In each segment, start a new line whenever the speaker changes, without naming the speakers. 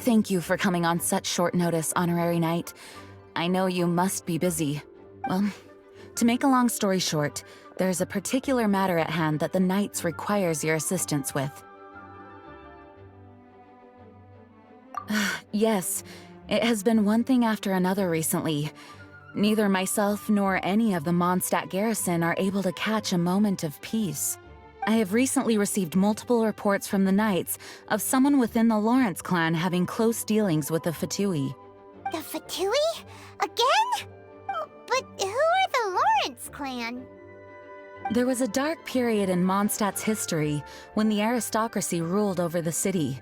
Thank you for coming on such short notice, Honorary Knight. I know you must be busy. Well, to make a long story short, there's a particular matter at hand that the Knights requires your assistance with. Yes, it has been one thing after another recently. Neither myself nor any of the Mondstadt garrison are able to catch a moment of peace. I have recently received multiple reports from the Knights of someone within the Lawrence clan having close dealings with the Fatui.
The Fatui? Again? But who are the Lawrence clan?
There was a dark period in Mondstadt's history when the aristocracy ruled over the city.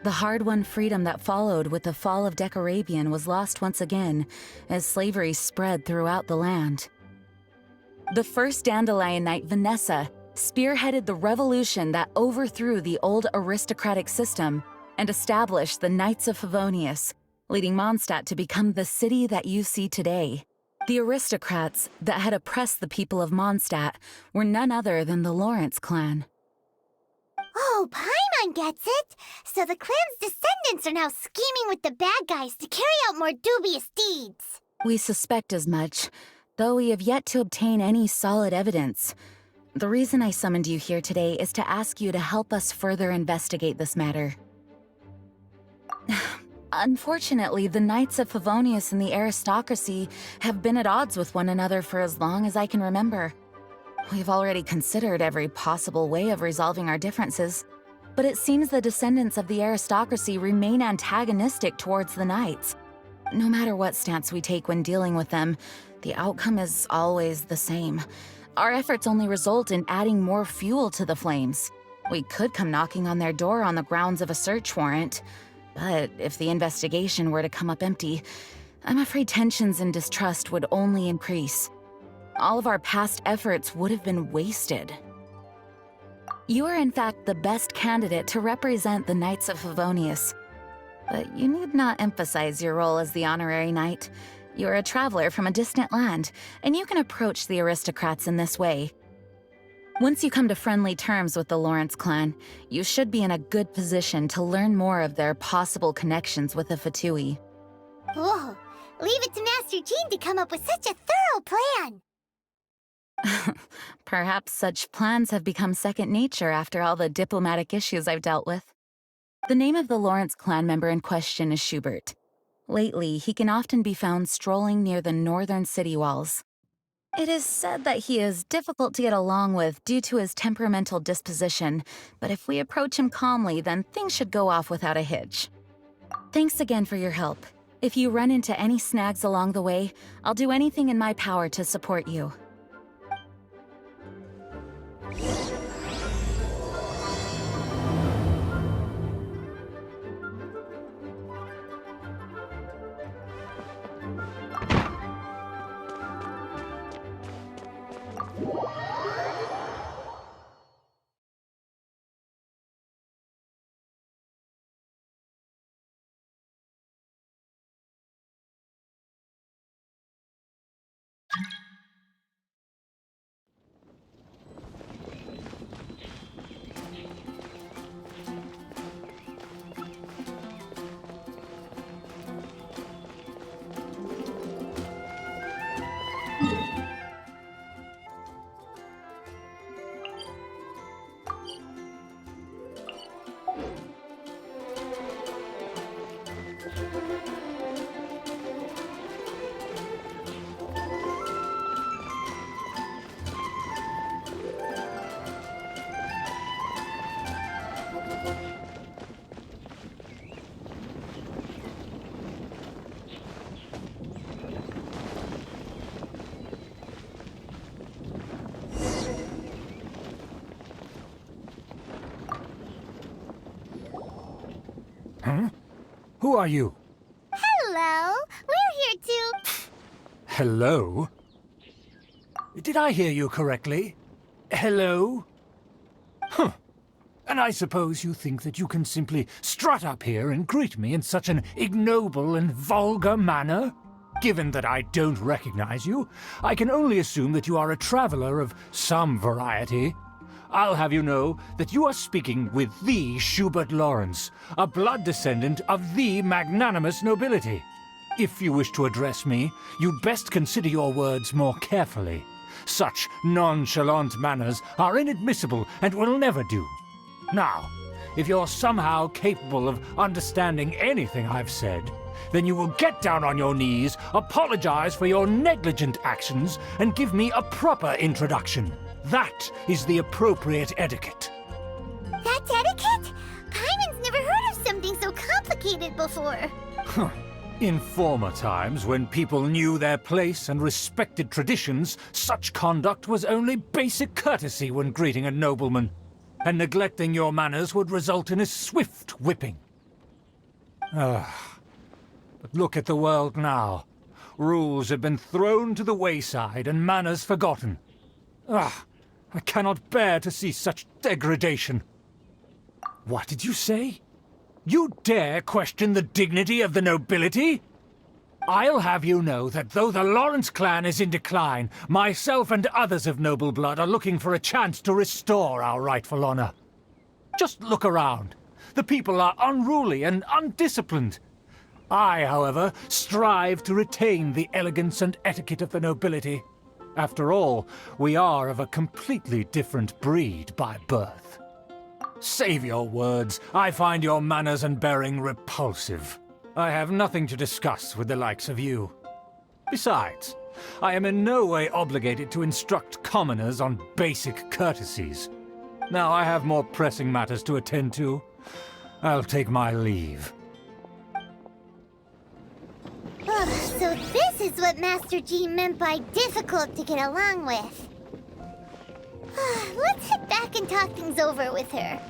The hard-won freedom that followed with the fall of Decarabian was lost once again as slavery spread throughout the land. The first Dandelion Knight, Vanessa, spearheaded the revolution that overthrew the old aristocratic system and established the Knights of Favonius, leading Mondstadt to become the city that you see today. The aristocrats that had oppressed the people of Mondstadt were none other than the Lawrence clan.
Oh, Paimon gets it! So the clan's descendants are now scheming with the bad guys to carry out more dubious deeds!
We suspect as much, though we have yet to obtain any solid evidence. The reason I summoned you here today is to ask you to help us further investigate this matter. Unfortunately, the Knights of Favonius and the aristocracy have been at odds with one another for as long as I can remember. We've already considered every possible way of resolving our differences, but it seems the descendants of the aristocracy remain antagonistic towards the Knights. No matter what stance we take when dealing with them, the outcome is always the same. Our efforts only result in adding more fuel to the flames. We could come knocking on their door on the grounds of a search warrant, but if the investigation were to come up empty, I'm afraid tensions and distrust would only increase. All of our past efforts would have been wasted. You are in fact the best candidate to represent the Knights of Favonius. But you need not emphasize your role as the Honorary Knight. You are a traveler from a distant land, and you can approach the aristocrats in this way. Once you come to friendly terms with the Lawrence clan, you should be in a good position to learn more of their possible connections with the Fatui.
Whoa! Leave it to Master Jean to come up with such a thorough plan!
Perhaps such plans have become second nature after all the diplomatic issues I've dealt with. The name of the Lawrence clan member in question is Schubert. Lately, he can often be found strolling near the northern city walls. It is said that he is difficult to get along with due to his temperamental disposition, but if we approach him calmly, then things should go off without a hitch. Thanks again for your help. If you run into any snags along the way, I'll do anything in my power to support you.
Huh? Who are you?
Hello! We're here to...
Hello? Did I hear you correctly? Hello? Huh. And I suppose you think that you can simply strut up here and greet me in such an ignoble and vulgar manner? Given that I don't recognize you, I can only assume that you are a traveler of some variety. I'll have you know that you are speaking with the Schubert Lawrence, a blood descendant of the magnanimous nobility. If you wish to address me, you'd best consider your words more carefully. Such nonchalant manners are inadmissible and will never do. Now, if you're somehow capable of understanding anything I've said, then you will get down on your knees, apologize for your negligent actions, and give me a proper introduction. That is the appropriate etiquette.
That's etiquette? Paimon's never heard of something so complicated before.
In former times, when people knew their place and respected traditions, such conduct was only basic courtesy when greeting a nobleman, and neglecting your manners would result in a swift whipping. But look at the world now. Rules have been thrown to the wayside and manners forgotten. I cannot bear to see such degradation. What did you say? You dare question the dignity of the nobility? I'll have you know that though the Lawrence clan is in decline, myself and others of noble blood are looking for a chance to restore our rightful honor. Just look around. The people are unruly and undisciplined. I, however, strive to retain the elegance and etiquette of the nobility. After all, we are of a completely different breed by birth. Save your words. I find your manners and bearing repulsive. I have nothing to discuss with the likes of you. Besides, I am in no way obligated to instruct commoners on basic courtesies. Now I have more pressing matters to attend to. I'll take my leave.
So this is what Master Jean meant by difficult to get along with. Let's head back and talk things over with her.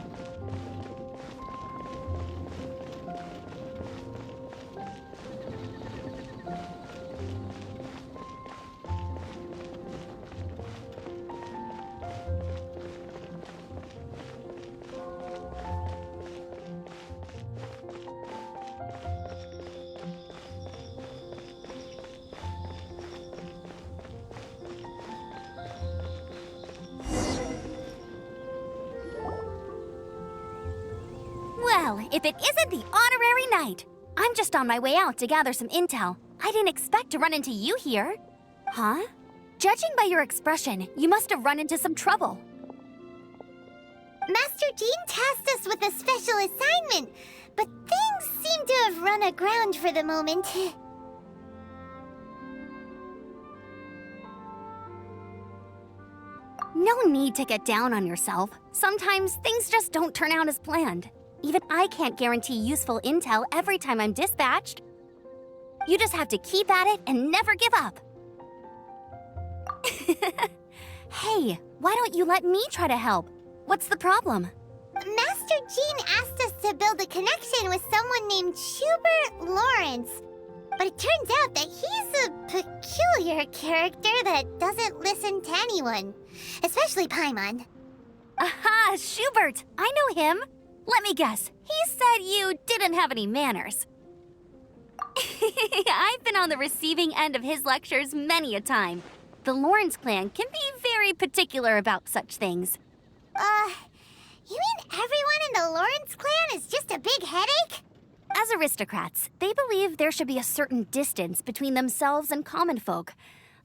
Well, if it isn't the honorary knight! I'm just on my way out to gather some intel. I didn't expect to run into you here. Huh? Judging by your expression, you must have run into some trouble.
Master Jean tasked us with a special assignment, but things seem to have run aground for the moment.
No need to get down on yourself. Sometimes things just don't turn out as planned. Even I can't guarantee useful intel every time I'm dispatched. You just have to keep at it and never give up. Hey, why don't you let me try to help? What's the problem?
Master Jean asked us to build a connection with someone named Schubert Lawrence. But it turns out that he's a peculiar character that doesn't listen to anyone, especially Paimon.
Aha, Schubert! I know him. Let me guess, he said you didn't have any manners. I've been on the receiving end of his lectures many a time. The Lawrence clan can be very particular about such things.
You mean everyone in the Lawrence clan is just a big headache?
As aristocrats, they believe there should be a certain distance between themselves and common folk.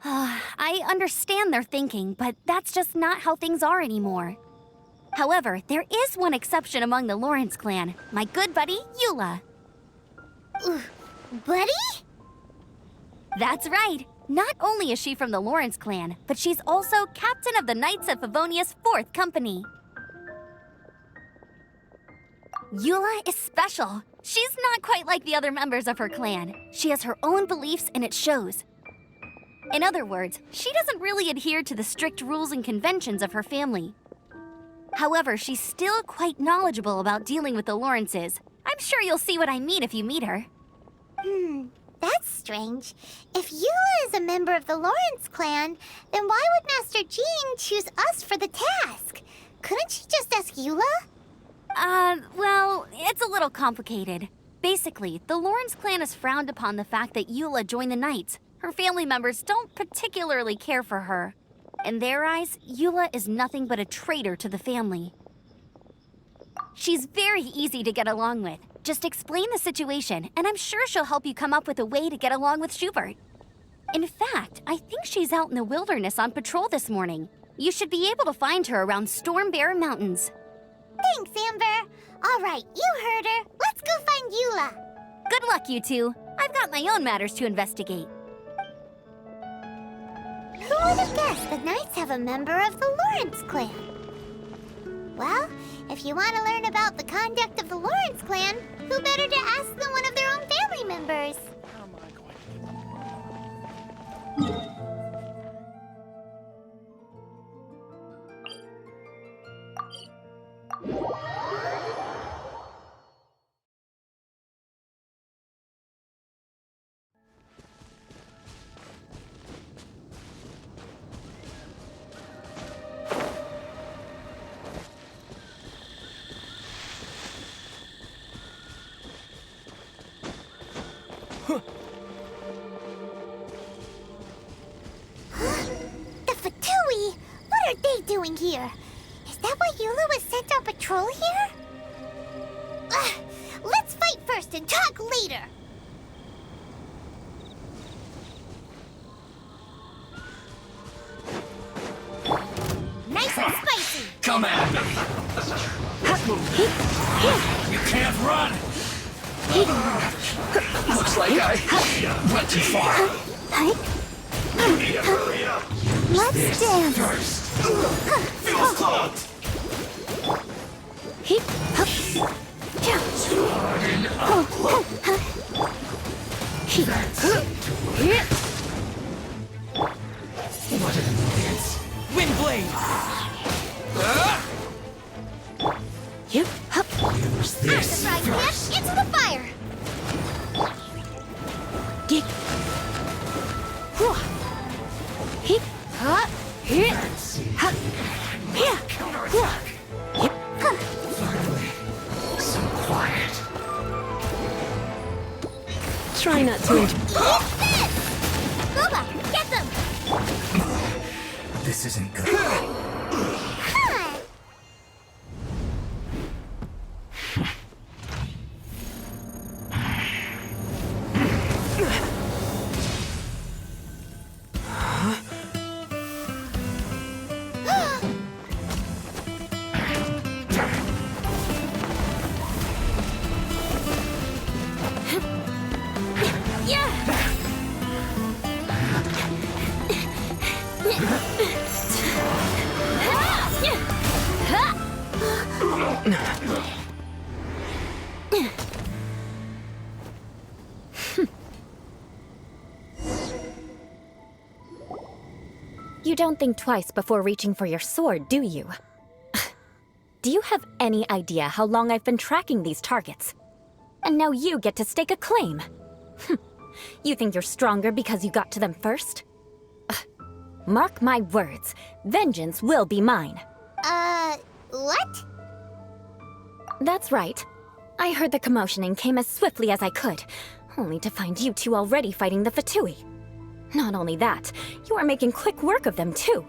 I understand their thinking, but that's just not how things are anymore. However, there is one exception among the Lawrence clan, my good buddy, Eula.
Buddy?
That's right. Not only is she from the Lawrence clan, but she's also captain of the Knights of Favonia's 4th Company. Eula is special. She's not quite like the other members of her clan. She has her own beliefs and it shows. In other words, she doesn't really adhere to the strict rules and conventions of her family. However, she's still quite knowledgeable about dealing with the Lawrences. I'm sure you'll see what I mean if you meet her.
That's strange. If Eula is a member of the Lawrence clan, then why would Master Jean choose us for the task? Couldn't she just ask Eula?
Well, it's a little complicated. Basically, the Lawrence clan has frowned upon the fact that Eula joined the Knights. Her family members don't particularly care for her. In their eyes, Eula is nothing but a traitor to the family. She's very easy to get along with. Just explain the situation, and I'm sure she'll help you come up with a way to get along with Schubert. In fact, I think she's out in the wilderness on patrol this morning. You should be able to find her around Storm Bear Mountains.
Thanks, Amber. All right, you heard her. Let's go find Eula.
Good luck, you two. I've got my own matters to investigate.
Who would have guessed the Knights have a member of the Lawrence clan? Well, if you want to learn about the conduct of the Lawrence clan, who better to ask than one of their own family members? What are they doing here? Is that why Eula was sent on patrol here? Let's fight first and talk later. Nice and spicy.
Come at me! You can't run! Looks like I went too far.
You need to hurry up. Let's dance.
First. Feels clogged. What an annoyance. Wind blade! Use this first.
Into the fire.
Counterattack. Finally, some quiet.
Try not to
Eat this! Boba, get them!
This isn't good.
Huh.
You don't think twice before reaching for your sword, do you? Do you have any idea how long I've been tracking these targets? And now you get to stake a claim. You think you're stronger because you got to them first? Mark my words, vengeance will be mine.
What?
That's right. I heard the commotion and came as swiftly as I could, only to find you two already fighting the Fatui. Not only that, you are making quick work of them too.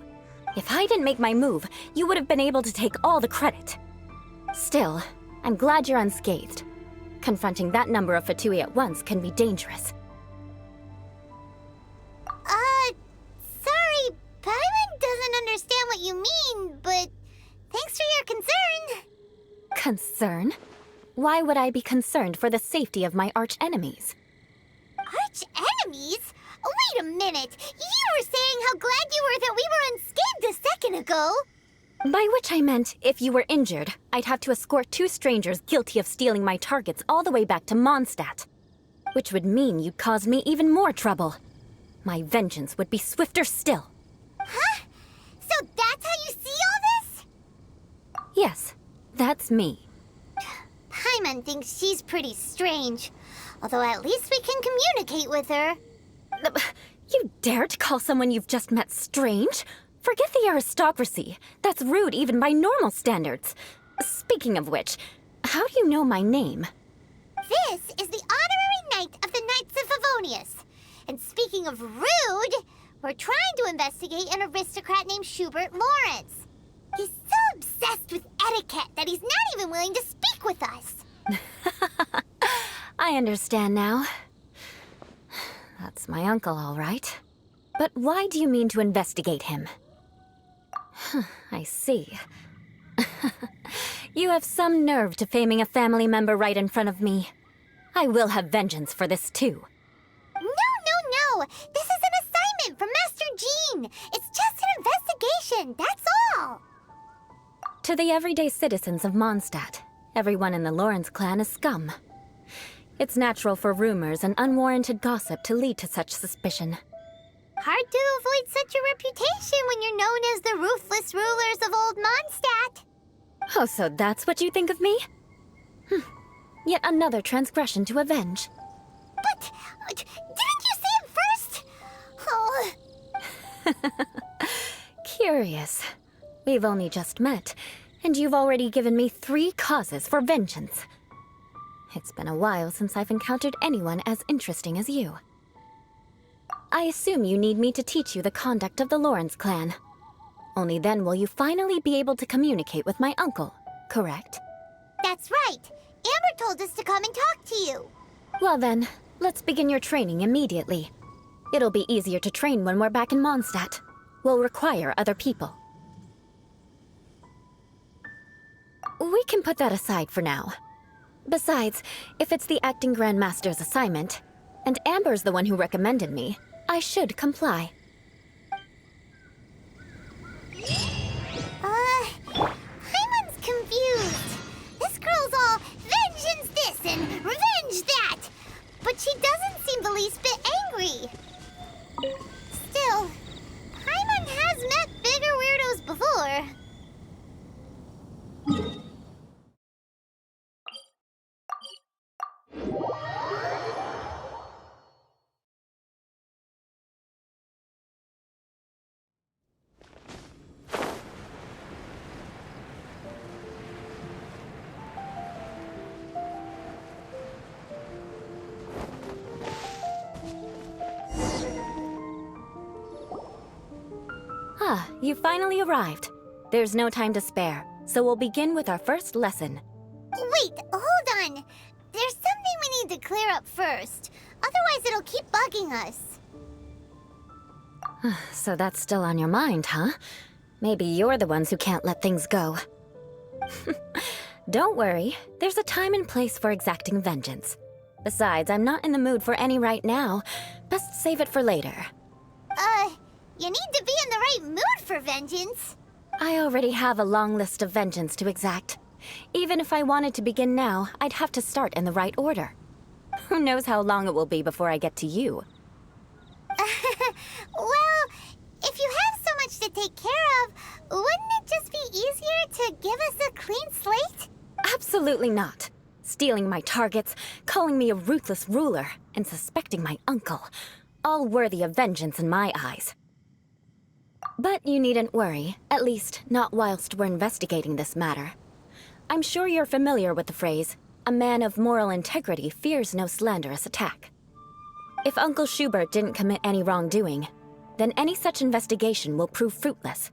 If I didn't make my move, you would have been able to take all the credit. Still, I'm glad you're unscathed. Confronting that number of Fatui at once can be dangerous.
Sorry, Paimon doesn't understand what you mean, but thanks for your concern.
Concern? Why would I be concerned for the safety of my arch-enemies?
Arch-enemies? Wait a minute! You were saying how glad you were that we were unscathed a second ago!
By which I meant, if you were injured, I'd have to escort two strangers guilty of stealing my targets all the way back to Mondstadt. Which would mean you'd cause me even more trouble. My vengeance would be swifter still.
Huh? So that's how you see all this?
Yes, that's me.
Paimon thinks she's pretty strange. Although at least we can communicate with her.
You dare to call someone you've just met strange? Forget the aristocracy. That's rude even by normal standards. Speaking of which, how do you know my name?
This is the honorary knight of the Knights of Favonius. And speaking of rude, We're trying to investigate an aristocrat named Schubert Lawrence. He's so obsessed with etiquette that he's not even willing to speak with us.
I understand now. That's my uncle, all right. But why do you mean to investigate him? I see. You have some nerve to faming a family member right in front of me. I will have vengeance for this too.
No. This is an assignment from Master Jean. It's just an investigation, that's all.
To the everyday citizens of Mondstadt, everyone in the Lawrence clan is scum. It's natural for rumors and unwarranted gossip to lead to such suspicion.
Hard to avoid such a reputation when you're known as the ruthless rulers of Old Mondstadt.
Oh, so that's what you think of me? Yet another transgression to avenge.
But, didn't you say it first? Oh.
Curious. We've only just met, and you've already given me 3 causes for vengeance. It's been a while since I've encountered anyone as interesting as you. I assume you need me to teach you the conduct of the Lawrence clan. Only then will you finally be able to communicate with my uncle, correct?
That's right. Amber told us to come and talk to you.
Well then, let's begin your training immediately. It'll be easier to train when we're back in Mondstadt. We'll require other people. We can put that aside for now. Besides, if it's the acting Grandmaster's assignment, and Amber's the one who recommended me, I should comply.
Hyman's confused. This girl's all vengeance this and revenge that. But she doesn't seem the least bit angry. Still, Hyman has met bigger weirdos before.
Ah, you finally arrived. There's no time to spare, so we'll begin with our first lesson.
Wait, hold on. There's something we need to clear up first. Otherwise, it'll keep bugging us.
So that's still on your mind, huh? Maybe you're the ones who can't let things go. Don't worry, there's a time and place for exacting vengeance. Besides, I'm not in the mood for any right now. Best save it for later.
You need to be in the right mood for vengeance.
I already have a long list of vengeance to exact. Even if I wanted to begin now, I'd have to start in the right order. Who knows how long it will be before I get to you?
Well, if you have so much to take care of, wouldn't it just be easier to give us a clean slate?
Absolutely not. Stealing my targets, calling me a ruthless ruler, and suspecting my uncle. All worthy of vengeance in my eyes. But you needn't worry, at least not whilst we're investigating this matter. I'm sure you're familiar with the phrase, a man of moral integrity fears no slanderous attack. If Uncle Schubert didn't commit any wrongdoing, then any such investigation will prove fruitless.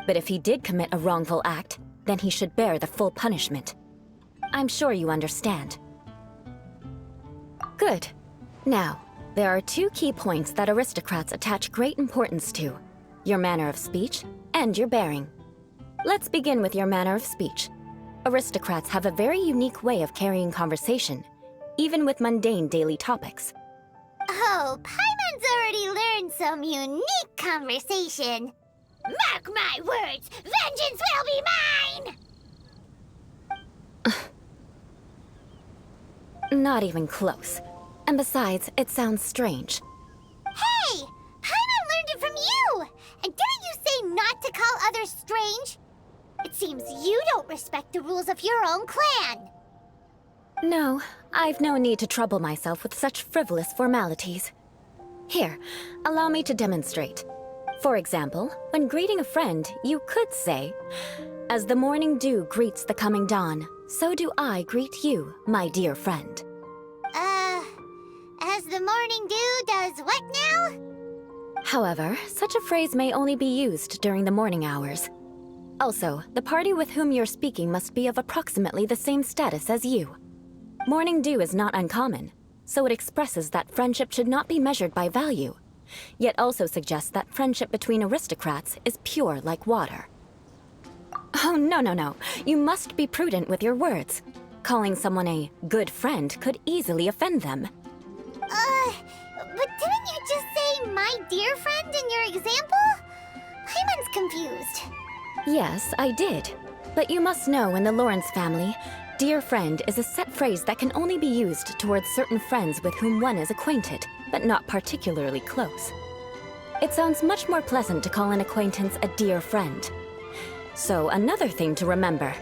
But if he did commit a wrongful act, then he should bear the full punishment. I'm sure you understand. Good. Now, there are 2 key points that aristocrats attach great importance to: your manner of speech and your bearing. Let's begin with your manner of speech. Aristocrats have a very unique way of carrying conversation, even with mundane daily topics.
Oh, Paimon's already learned some unique conversation. Mark my words, vengeance will be mine!
Not even close. And besides, it sounds strange.
Hey! Paimon learned it from you! And didn't you say not to call others strange? It seems you don't respect the rules of your own clan.
No, I've no need to trouble myself with such frivolous formalities. Here, allow me to demonstrate. For example, when greeting a friend, you could say, "As the morning dew greets the coming dawn, so do I greet you, my dear friend."
As the morning dew does what now?
However, such a phrase may only be used during the morning hours. Also, the party with whom you're speaking must be of approximately the same status as you. Morning dew is not uncommon, so it expresses that friendship should not be measured by value, yet also suggests that friendship between aristocrats is pure like water. Oh, no. You must be prudent with your words. Calling someone a good friend could easily offend them.
But didn't you just say my dear friend in your example? Paimon's confused.
Yes, I did. But you must know in the Lawrence family, dear friend is a set phrase that can only be used towards certain friends with whom one is acquainted, but not particularly close. It sounds much more pleasant to call an acquaintance a dear friend. So, another thing to remember.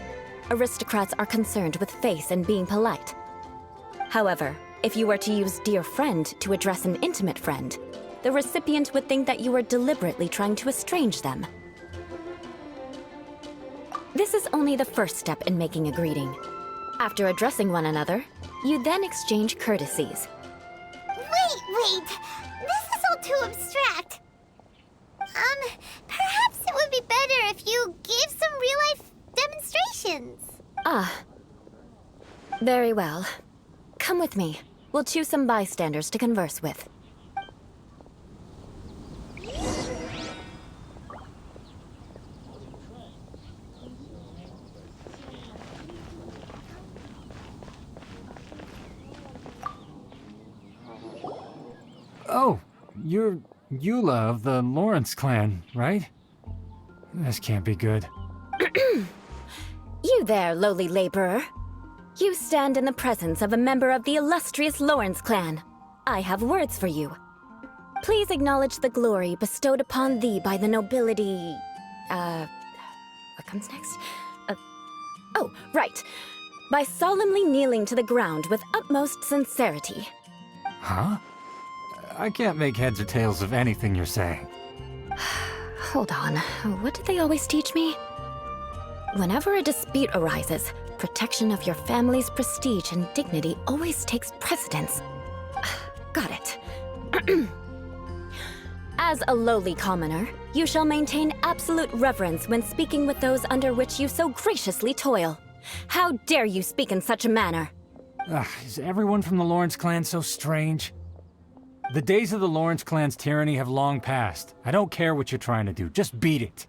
Aristocrats are concerned with face and being polite. However, if you were to use dear friend to address an intimate friend, the recipient would think that you were deliberately trying to estrange them. This is only the first step in making a greeting. After addressing one another, you then exchange courtesies.
Wait! This is all too abstract. Perhaps it would be better if you gave some real-life demonstrations.
Ah. Very well. Come with me. We'll choose some bystanders to converse with.
Oh, you're Eula of the Lawrence clan, right? This can't be good.
You there, lowly laborer. You stand in the presence of a member of the illustrious Lawrence clan. I have words for you. Please acknowledge the glory bestowed upon thee by the nobility... What comes next? Oh, right. By solemnly kneeling to the ground with utmost sincerity.
Huh? I can't make heads or tails of anything you're saying.
Hold on. What did they always teach me? Whenever a dispute arises, protection of your family's prestige and dignity always takes precedence. Got it. As a lowly commoner, you shall maintain absolute reverence when speaking with those under which you so graciously toil. How dare you speak in such a manner?
Is everyone from the Lawrence clan so strange? The days of the Lawrence clan's tyranny have long passed. I don't care what you're trying to do, just beat it.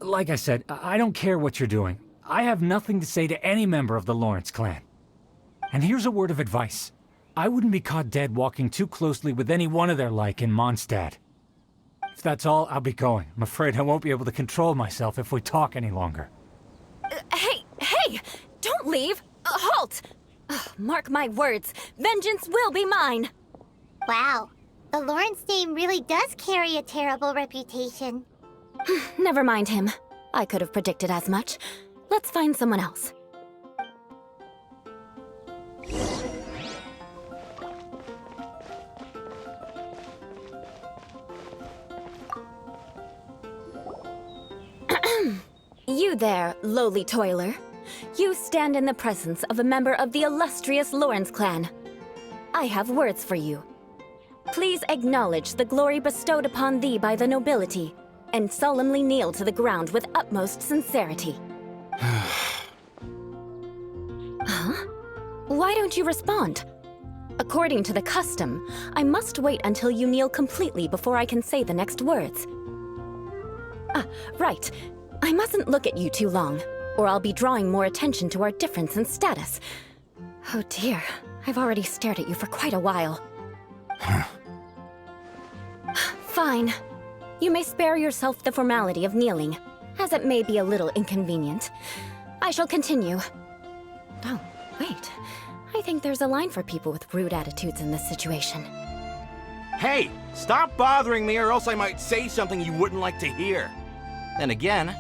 Like I said, I don't care what you're doing. I have nothing to say to any member of the Lawrence clan. And here's a word of advice. I wouldn't be caught dead walking too closely with any one of their like in Mondstadt. If that's all, I'll be going. I'm afraid I won't be able to control myself if we talk any longer.
Hey! Don't leave! Halt! Mark my words, vengeance will be mine!
Wow, the Lawrence name really does carry a terrible reputation.
Never mind him. I could have predicted as much. Let's find someone else. You there, lowly toiler. You stand in the presence of a member of the illustrious Lawrence clan. I have words for you. Please acknowledge the glory bestowed upon thee by the nobility, and solemnly kneel to the ground with utmost sincerity. Huh? Why don't you respond? According to the custom, I must wait until you kneel completely before I can say the next words. Right. I mustn't look at you too long, or I'll be drawing more attention to our difference in status. Oh dear, I've already stared at you for quite a while. Fine. You may spare yourself the formality of kneeling, as it may be a little inconvenient. I shall continue. Oh, wait. I think there's a line for people with rude attitudes in this situation.
Hey, stop bothering me or else I might say something you wouldn't like to hear. Then again,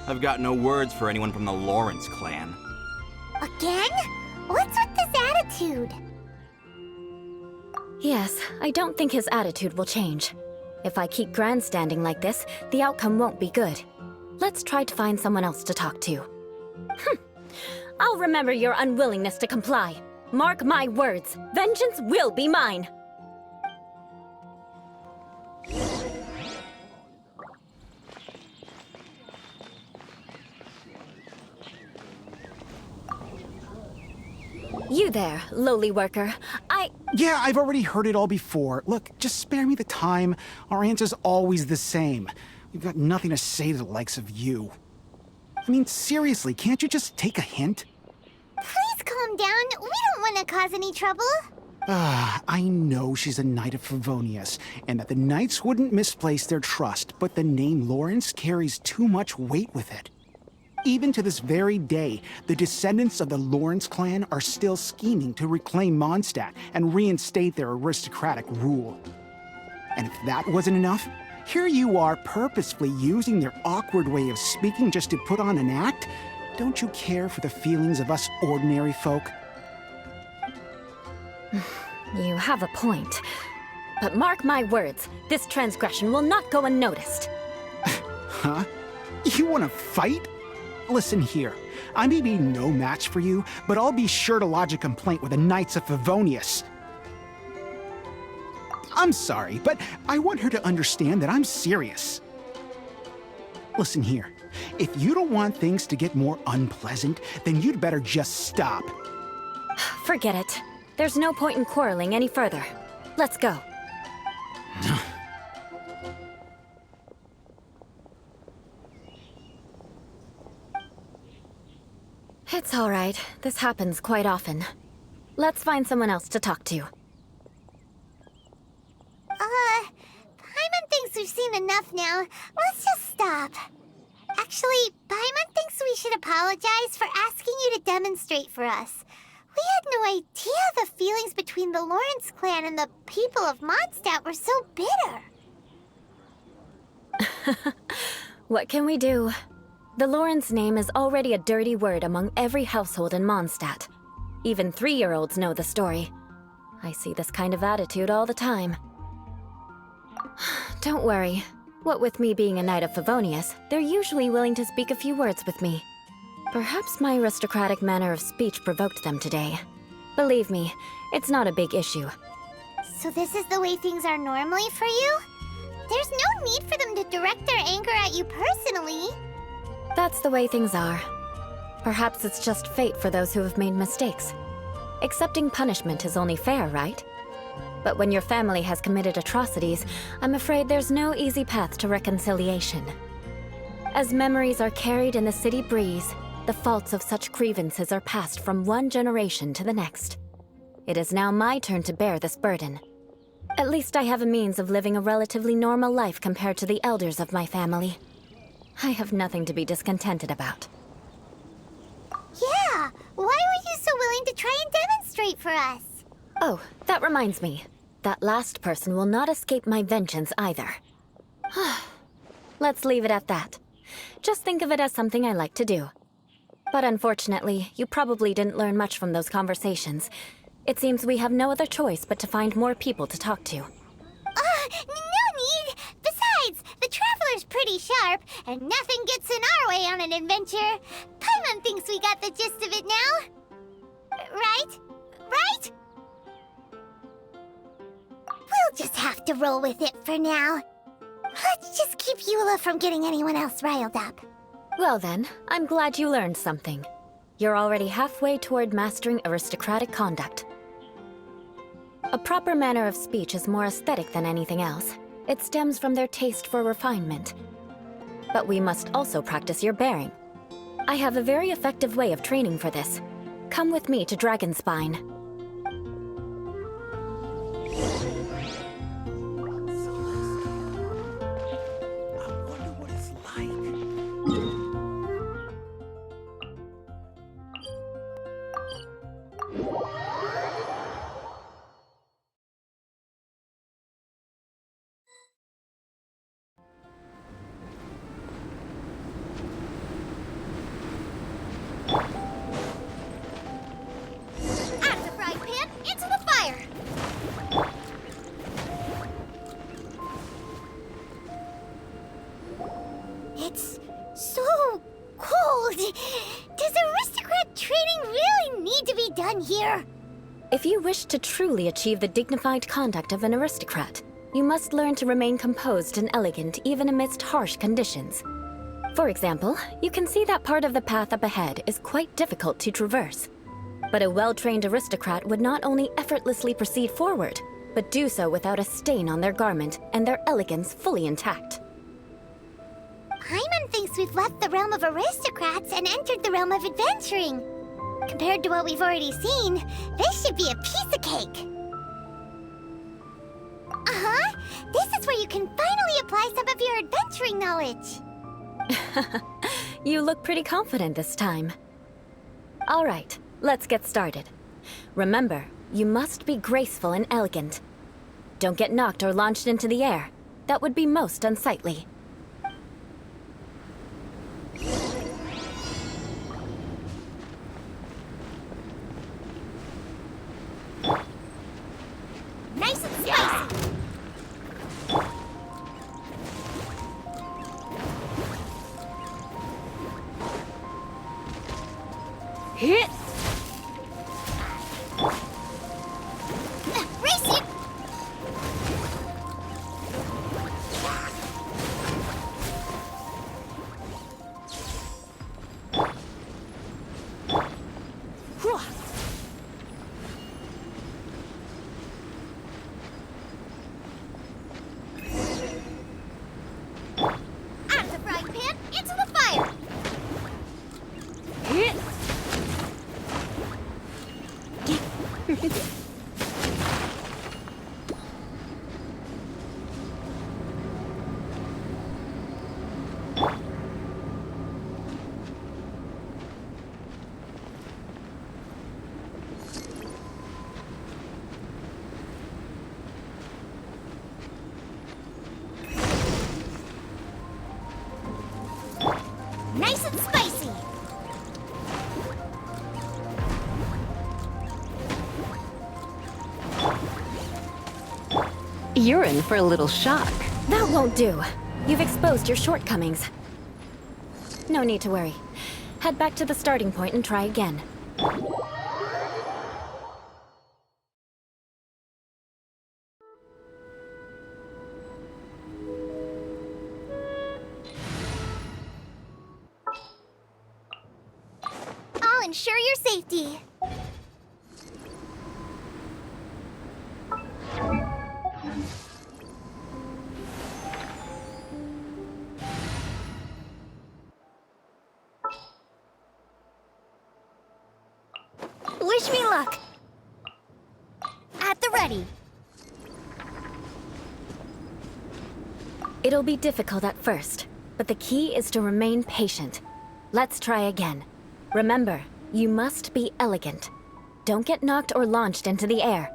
I've got no words for anyone from the Lawrence clan.
Again? What's with this attitude?
Yes, I don't think his attitude will change. If I keep grandstanding like this, the outcome won't be good. Let's try to find someone else to talk to. I'll remember your unwillingness to comply. Mark my words, vengeance will be mine. You there, lowly worker.
Yeah, I've already heard it all before. Look, just spare me the time. Our answer's always the same. We've got nothing to say to the likes of you. I mean, seriously, can't you just take a hint?
Please calm down. We don't want to cause any trouble.
I know she's a Knight of Favonius, and that the Knights wouldn't misplace their trust, but the name Lawrence carries too much weight with it. Even to this very day, the descendants of the Lawrence clan are still scheming to reclaim Mondstadt and reinstate their aristocratic rule. And if that wasn't enough, here you are purposefully using their awkward way of speaking just to put on an act? Don't you care for the feelings of us ordinary folk?
You have a point. But mark my words, this transgression will not go unnoticed.
Huh? You want to fight? Listen here, I may be no match for you, but I'll be sure to lodge a complaint with the Knights of Favonius. I'm sorry, but I want her to understand that I'm serious. Listen here, if you don't want things to get more unpleasant, then you'd better just stop.
Forget it. There's no point in quarreling any further. Let's go. It's all right. This happens quite often. Let's find someone else to talk to.
Paimon thinks we've seen enough now. Let's just stop. Actually, Paimon thinks we should apologize for asking you to demonstrate for us. We had no idea the feelings between the Lawrence clan and the people of Mondstadt were so bitter.
What can we do? The Lawrence name is already a dirty word among every household in Mondstadt. Even 3-year-olds know the story. I see this kind of attitude all the time. Don't worry. What with me being a Knight of Favonius, they're usually willing to speak a few words with me. Perhaps my aristocratic manner of speech provoked them today. Believe me, it's not a big issue.
So this is the way things are normally for you? There's no need for them to direct their anger at you personally.
That's the way things are. Perhaps it's just fate for those who have made mistakes. Accepting punishment is only fair, right? But when your family has committed atrocities, I'm afraid there's no easy path to reconciliation. As memories are carried in the city breeze, the faults of such grievances are passed from one generation to the next. It is now my turn to bear this burden. At least I have a means of living a relatively normal life compared to the elders of my family. I have nothing to be discontented about.
Yeah, why were you so willing to try and demonstrate for us?
Oh, that reminds me. That last person will not escape my vengeance either. Let's leave it at that. Just think of it as something I like to do. But unfortunately, you probably didn't learn much from those conversations. It seems we have no other choice but to find more people to talk to.
No need! Besides, the Traveler's pretty sharp, and nothing gets in our way on an adventure. Paimon thinks we got the gist of it now. Right? Right? We'll just have to roll with it for now. Let's just keep Eula from getting anyone else riled up.
Well then, I'm glad you learned something. You're already halfway toward mastering aristocratic conduct. A proper manner of speech is more aesthetic than anything else. It stems from their taste for refinement. But we must also practice your bearing. I have a very effective way of training for this. Come with me to Dragonspine.
It's so cold. Does aristocrat training really need to be done here?
If you wish to truly achieve the dignified conduct of an aristocrat, you must learn to remain composed and elegant even amidst harsh conditions. For example, you can see that part of the path up ahead is quite difficult to traverse. But a well-trained aristocrat would not only effortlessly proceed forward, but do so without a stain on their garment and their elegance fully intact.
Paimon thinks we've left the realm of aristocrats and entered the realm of adventuring. Compared to what we've already seen, this should be a piece of cake. Uh-huh. This is where you can finally apply some of your adventuring knowledge.
You look pretty confident this time. All right, let's get started. Remember, you must be graceful and elegant. Don't get knocked or launched into the air. That would be most unsightly.
Nice and spicy!
Hit!
Racing! Out of the frying pan, into the fire!
Hit!
Nice and spicy!
You're in for a little shock.
That won't do. You've exposed your shortcomings. No need to worry. Head back to the starting point and try again.
I'll ensure your safety.
Wish me luck. At the ready.
It'll be difficult at first, but the key is to remain patient. Let's try again. Remember, you must be elegant. Don't get knocked or launched into the air.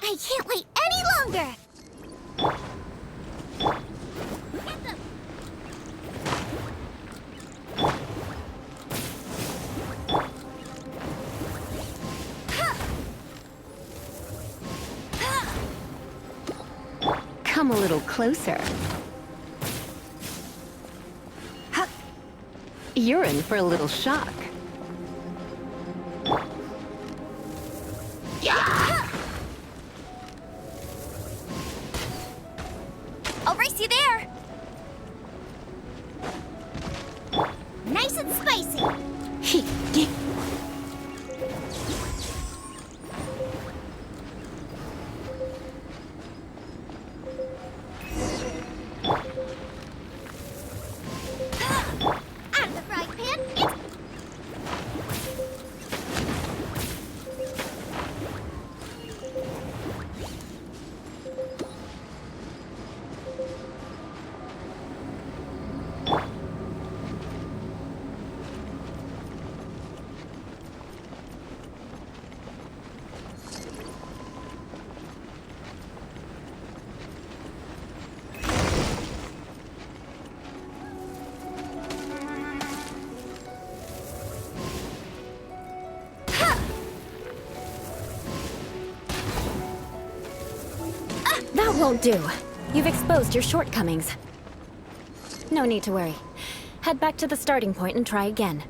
I can't wait any longer! Get them!
Come a little closer. Huh. You're in for a little shock.
I'll race you there.
Nice and spicy! Out of the frying pan, it's...
That won't do. You've exposed your shortcomings. No need to worry. Head back to the starting point and try again.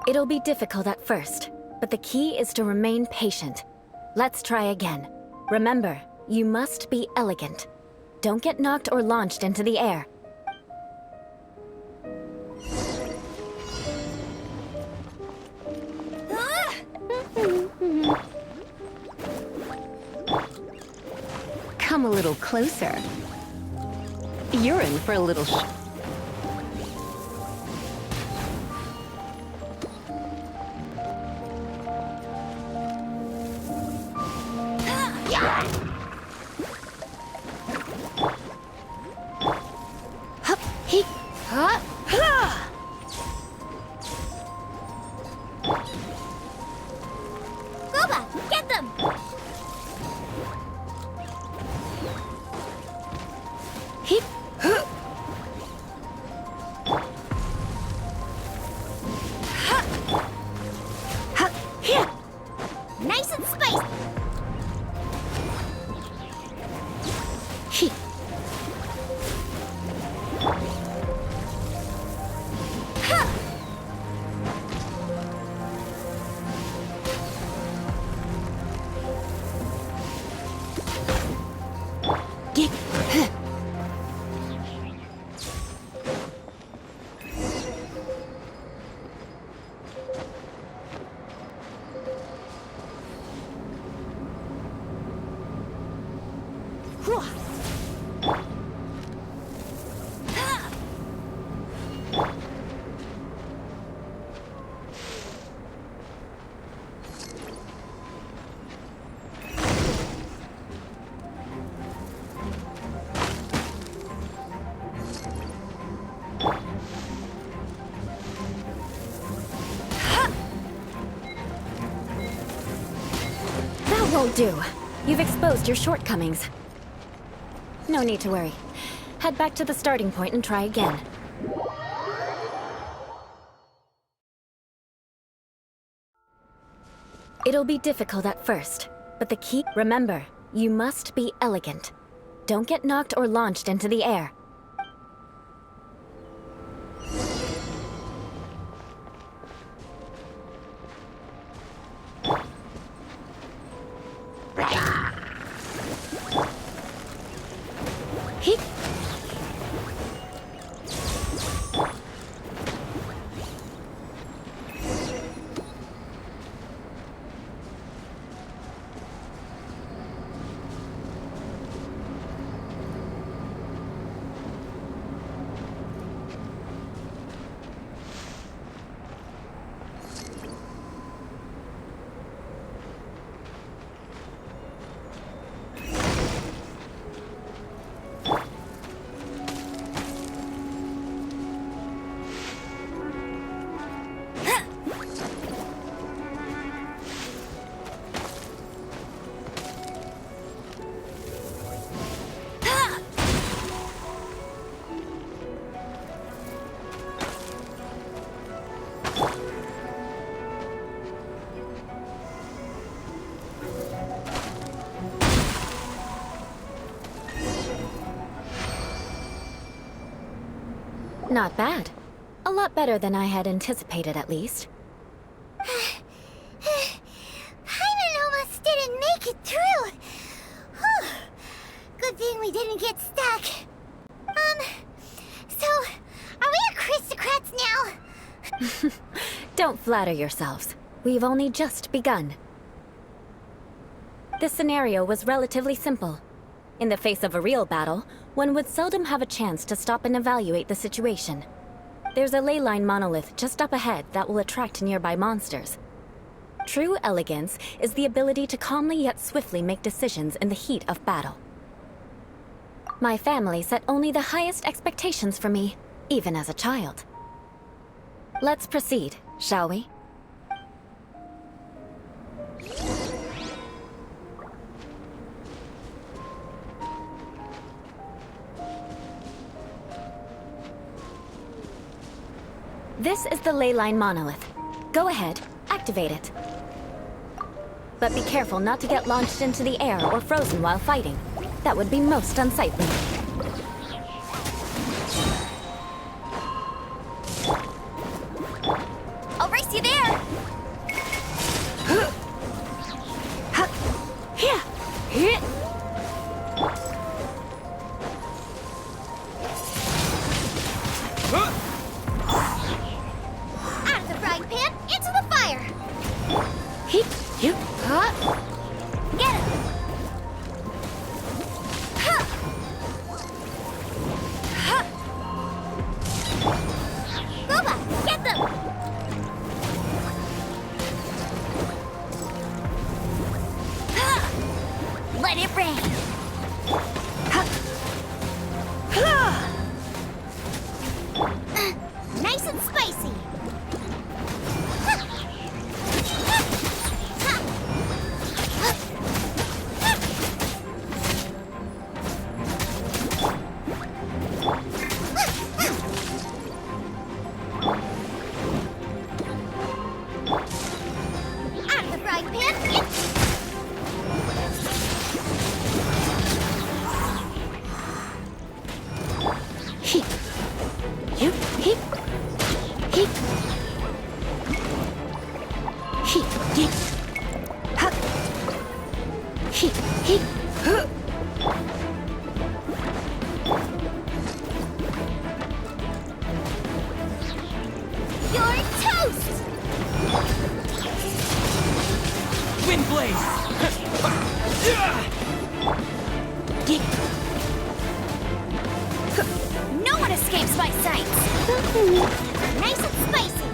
It'll be difficult at first, but the key is to remain patient. Let's try again. Remember, you must be elegant. Don't get knocked or launched into the air.
Come a little closer. You're in for a little
Gooba, get them!
Heep.
Nice and spiced!
Heep. That won't do. You've exposed your shortcomings. No need to worry. Head back to the starting point and try again. It'll be difficult at first, but the key... Remember, you must be elegant. Don't get knocked or launched into the air. Heep. Not bad. A lot better than I had anticipated, at least.
Paimon almost didn't make it through. Whew. Good thing we didn't get stuck. So, are we aristocrats now?
Don't flatter yourselves. We've only just begun. This scenario was relatively simple. In the face of a real battle, one would seldom have a chance to stop and evaluate the situation. There's a ley line monolith just up ahead that will attract nearby monsters. True elegance is the ability to calmly yet swiftly make decisions in the heat of battle. My family set only the highest expectations for me, even as a child. Let's proceed, shall we? This is the ley line monolith. Go ahead, activate it. But be careful not to get launched into the air or frozen while fighting. That would be most unsightly.
I'll race you there!
Nice and spicy.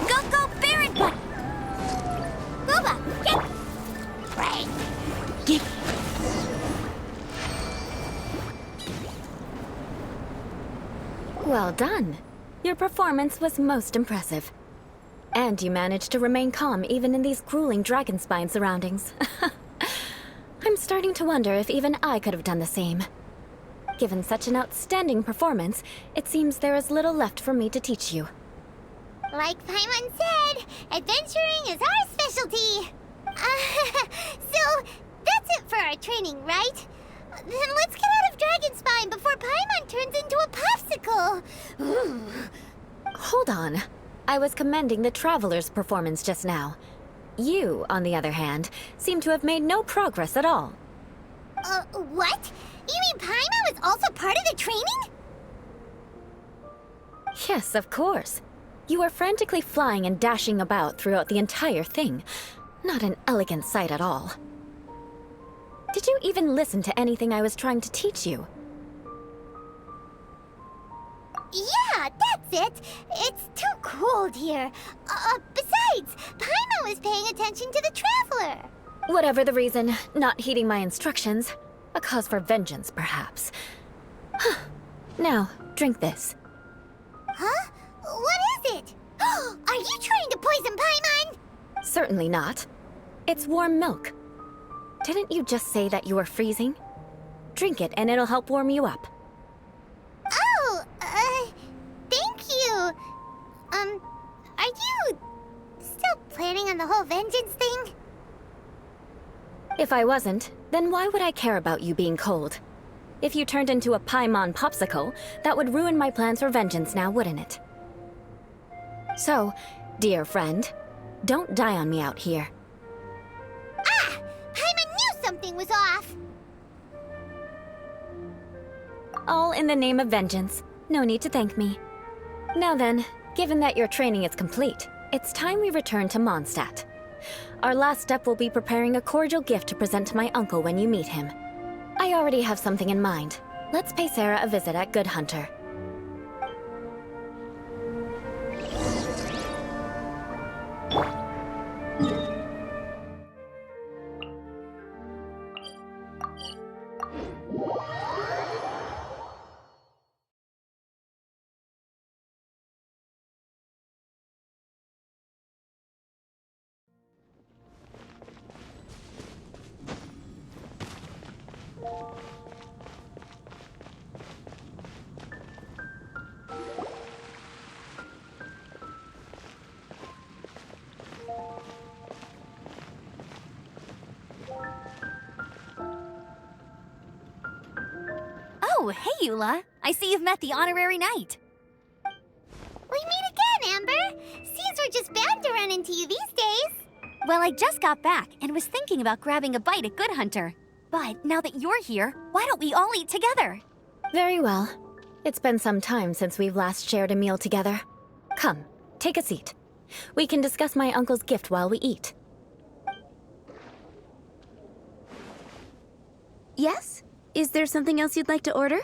Go, Baron Butt!
Booba, get.
Well done. Your performance was most impressive. And you managed to remain calm even in these grueling dragonspine surroundings. I'm starting to wonder if even I could have done the same. Given such an outstanding performance, it seems there is little left for me to teach you.
Like Paimon said, adventuring is our specialty. So, that's it for our training, right? Then let's get out of Dragonspine before Paimon turns into a popsicle.
Hold on. I was commending the Traveler's performance just now. You, on the other hand, seem to have made no progress at all.
What? You mean Paimon was also part of the training?
Yes, of course. You were frantically flying and dashing about throughout the entire thing. Not an elegant sight at all. Did you even listen to anything I was trying to teach you?
Yeah, that's it. It's too cold here. Besides, Paimon was paying attention to the Traveler.
Whatever the reason, not heeding my instructions. A cause for vengeance, perhaps. Now, drink this.
Huh? What is it? Are you trying to poison Paimon?
Certainly not. It's warm milk. Didn't you just say that you were freezing? Drink it and it'll help warm you up.
Oh, thank you. Are you still planning on the whole vengeance thing?
If I wasn't, then why would I care about you being cold? If you turned into a Paimon popsicle, that would ruin my plans for vengeance now, wouldn't it? So, dear friend, don't die on me out here.
Ah! Paimon knew something was off!
All in the name of vengeance. No need to thank me. Now then, given that your training is complete, it's time we return to Mondstadt. Our last step will be preparing a cordial gift to present to my uncle when you meet him. I already have something in mind. Let's pay Sarah a visit at Good Hunter.
Oh, hey, Eula. I see you've met the honorary knight.
We meet again, Amber! Seems we're just bound to run into you these days.
Well, I just got back and was thinking about grabbing a bite at Good Hunter. But now that you're here, why don't we all eat together?
Very well. It's been some time since we've last shared a meal together. Come, take a seat. We can discuss my uncle's gift while we eat.
Yes? Is there something else you'd like to order?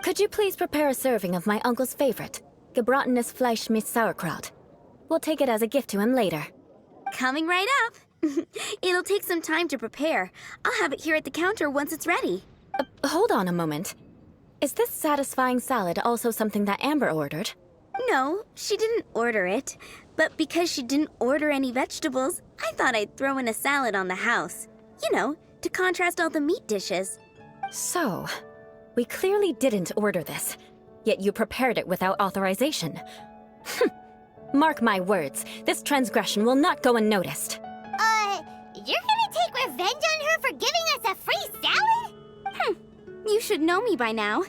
Could you please prepare a serving of my uncle's favorite, gebratenes Fleisch mit Sauerkraut? We'll take it as a gift to him later.
Coming right up. It'll take some time to prepare. I'll have it here at the counter once it's ready.
Hold on a moment. Is this satisfying salad also something that Amber ordered?
No, she didn't order it. But because she didn't order any vegetables, I thought I'd throw in a salad on the house. You know, to contrast all the meat dishes.
So, we clearly didn't order this, yet you prepared it without authorization. Mark my words, this transgression will not go unnoticed.
You're gonna take revenge on her for giving us a free salad?
You should know me by now.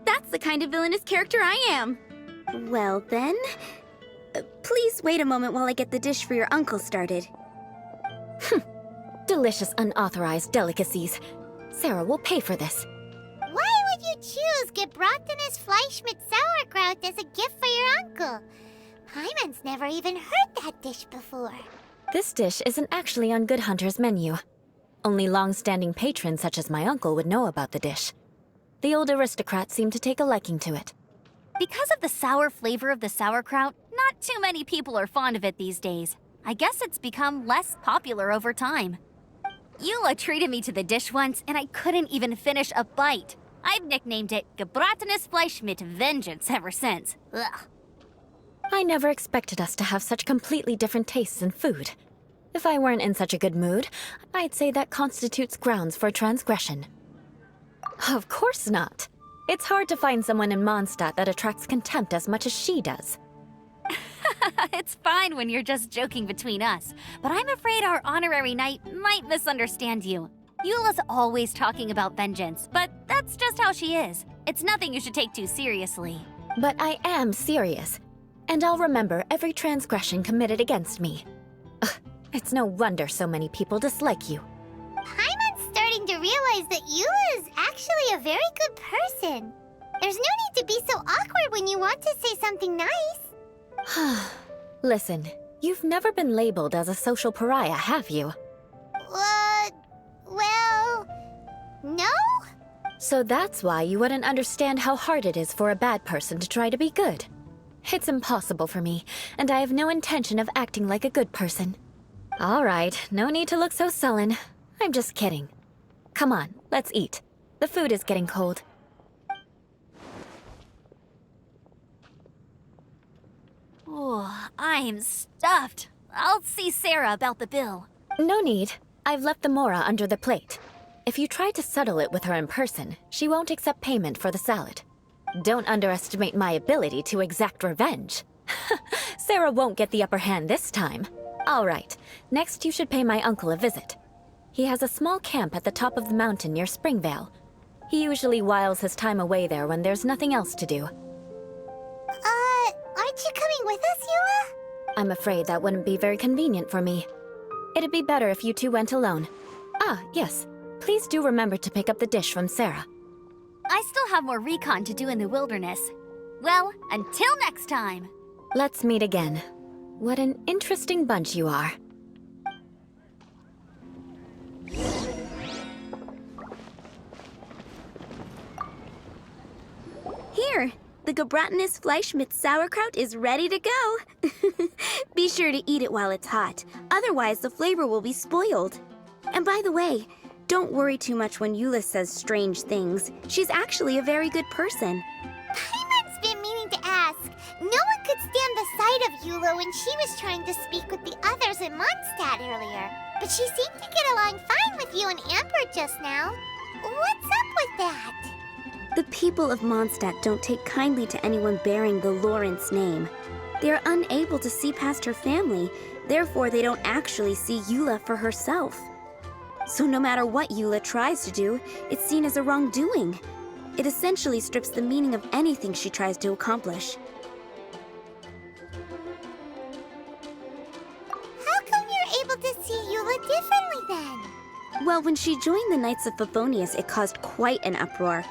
That's the kind of villainous character I am. Well then, Please wait a moment while I get the dish for your uncle started.
Delicious unauthorized delicacies. Sarah will pay for this.
Why would you choose gebratenes Fleisch mit Sauerkraut as a gift for your uncle? Paimon's never even heard that dish before.
This dish isn't actually on Good Hunter's menu. Only long-standing patrons such as my uncle would know about the dish. The old aristocrat seemed to take a liking to it.
Because of the sour flavor of the sauerkraut, not too many people are fond of it these days. I guess it's become less popular over time. Eula treated me to the dish once, and I couldn't even finish a bite. I've nicknamed it gebratenes Fleisch mit Vengeance ever since. Ugh.
I never expected us to have such completely different tastes in food. If I weren't in such a good mood, I'd say that constitutes grounds for transgression. Of course not. It's hard to find someone in Mondstadt that attracts contempt as much as she does.
It's fine when you're just joking between us, but I'm afraid our honorary knight might misunderstand you. Eula's always talking about vengeance, but that's just how she is. It's nothing you should take too seriously.
But I am serious, and I'll remember every transgression committed against me. Ugh, it's no wonder so many people dislike you.
Paimon's starting to realize that Eula is actually a very good person. There's no need to be so awkward when you want to say something nice.
Listen, you've never been labeled as a social pariah, have you?
Well, no?
So that's why you wouldn't understand how hard it is for a bad person to try to be good. It's impossible for me, and I have no intention of acting like a good person. All right, no need to look so sullen. I'm just kidding. Come on, let's eat. The food is getting cold.
Oh, I'm stuffed. I'll see Sarah about the bill.
No need. I've left the mora under the plate. If you try to settle it with her in person, she won't accept payment for the salad. Don't underestimate my ability to exact revenge. Sarah won't get the upper hand this time. All right, next you should pay my uncle a visit. He has a small camp at the top of the mountain near Springvale. He usually whiles his time away there when there's nothing else to do.
Aren't you coming with us, Eula?
I'm afraid that wouldn't be very convenient for me. It'd be better if you two went alone. Ah, yes. Please do remember to pick up the dish from Sarah.
I still have more recon to do in the wilderness. Well, until next time.
Let's meet again. What an interesting bunch you are.
Here, the gebratenes Fleisch mit Sauerkraut is ready to go. Be sure to eat it while it's hot, otherwise the flavor will be spoiled. And by the way, don't worry too much when Eula says strange things. She's actually a very good person.
Paimon's been meaning to ask. No one could stand the sight of Eula when she was trying to speak with the others in Mondstadt earlier. But she seemed to get along fine with you and Amber just now. What's up with that?
The people of Mondstadt don't take kindly to anyone bearing the Lawrence name. They are unable to see past her family, therefore they don't actually see Eula for herself. So no matter what Eula tries to do, it's seen as a wrongdoing. It essentially strips the meaning of anything she tries to accomplish.
How come you're able to see Eula differently then?
Well, when she joined the Knights of Favonius, it caused quite an uproar.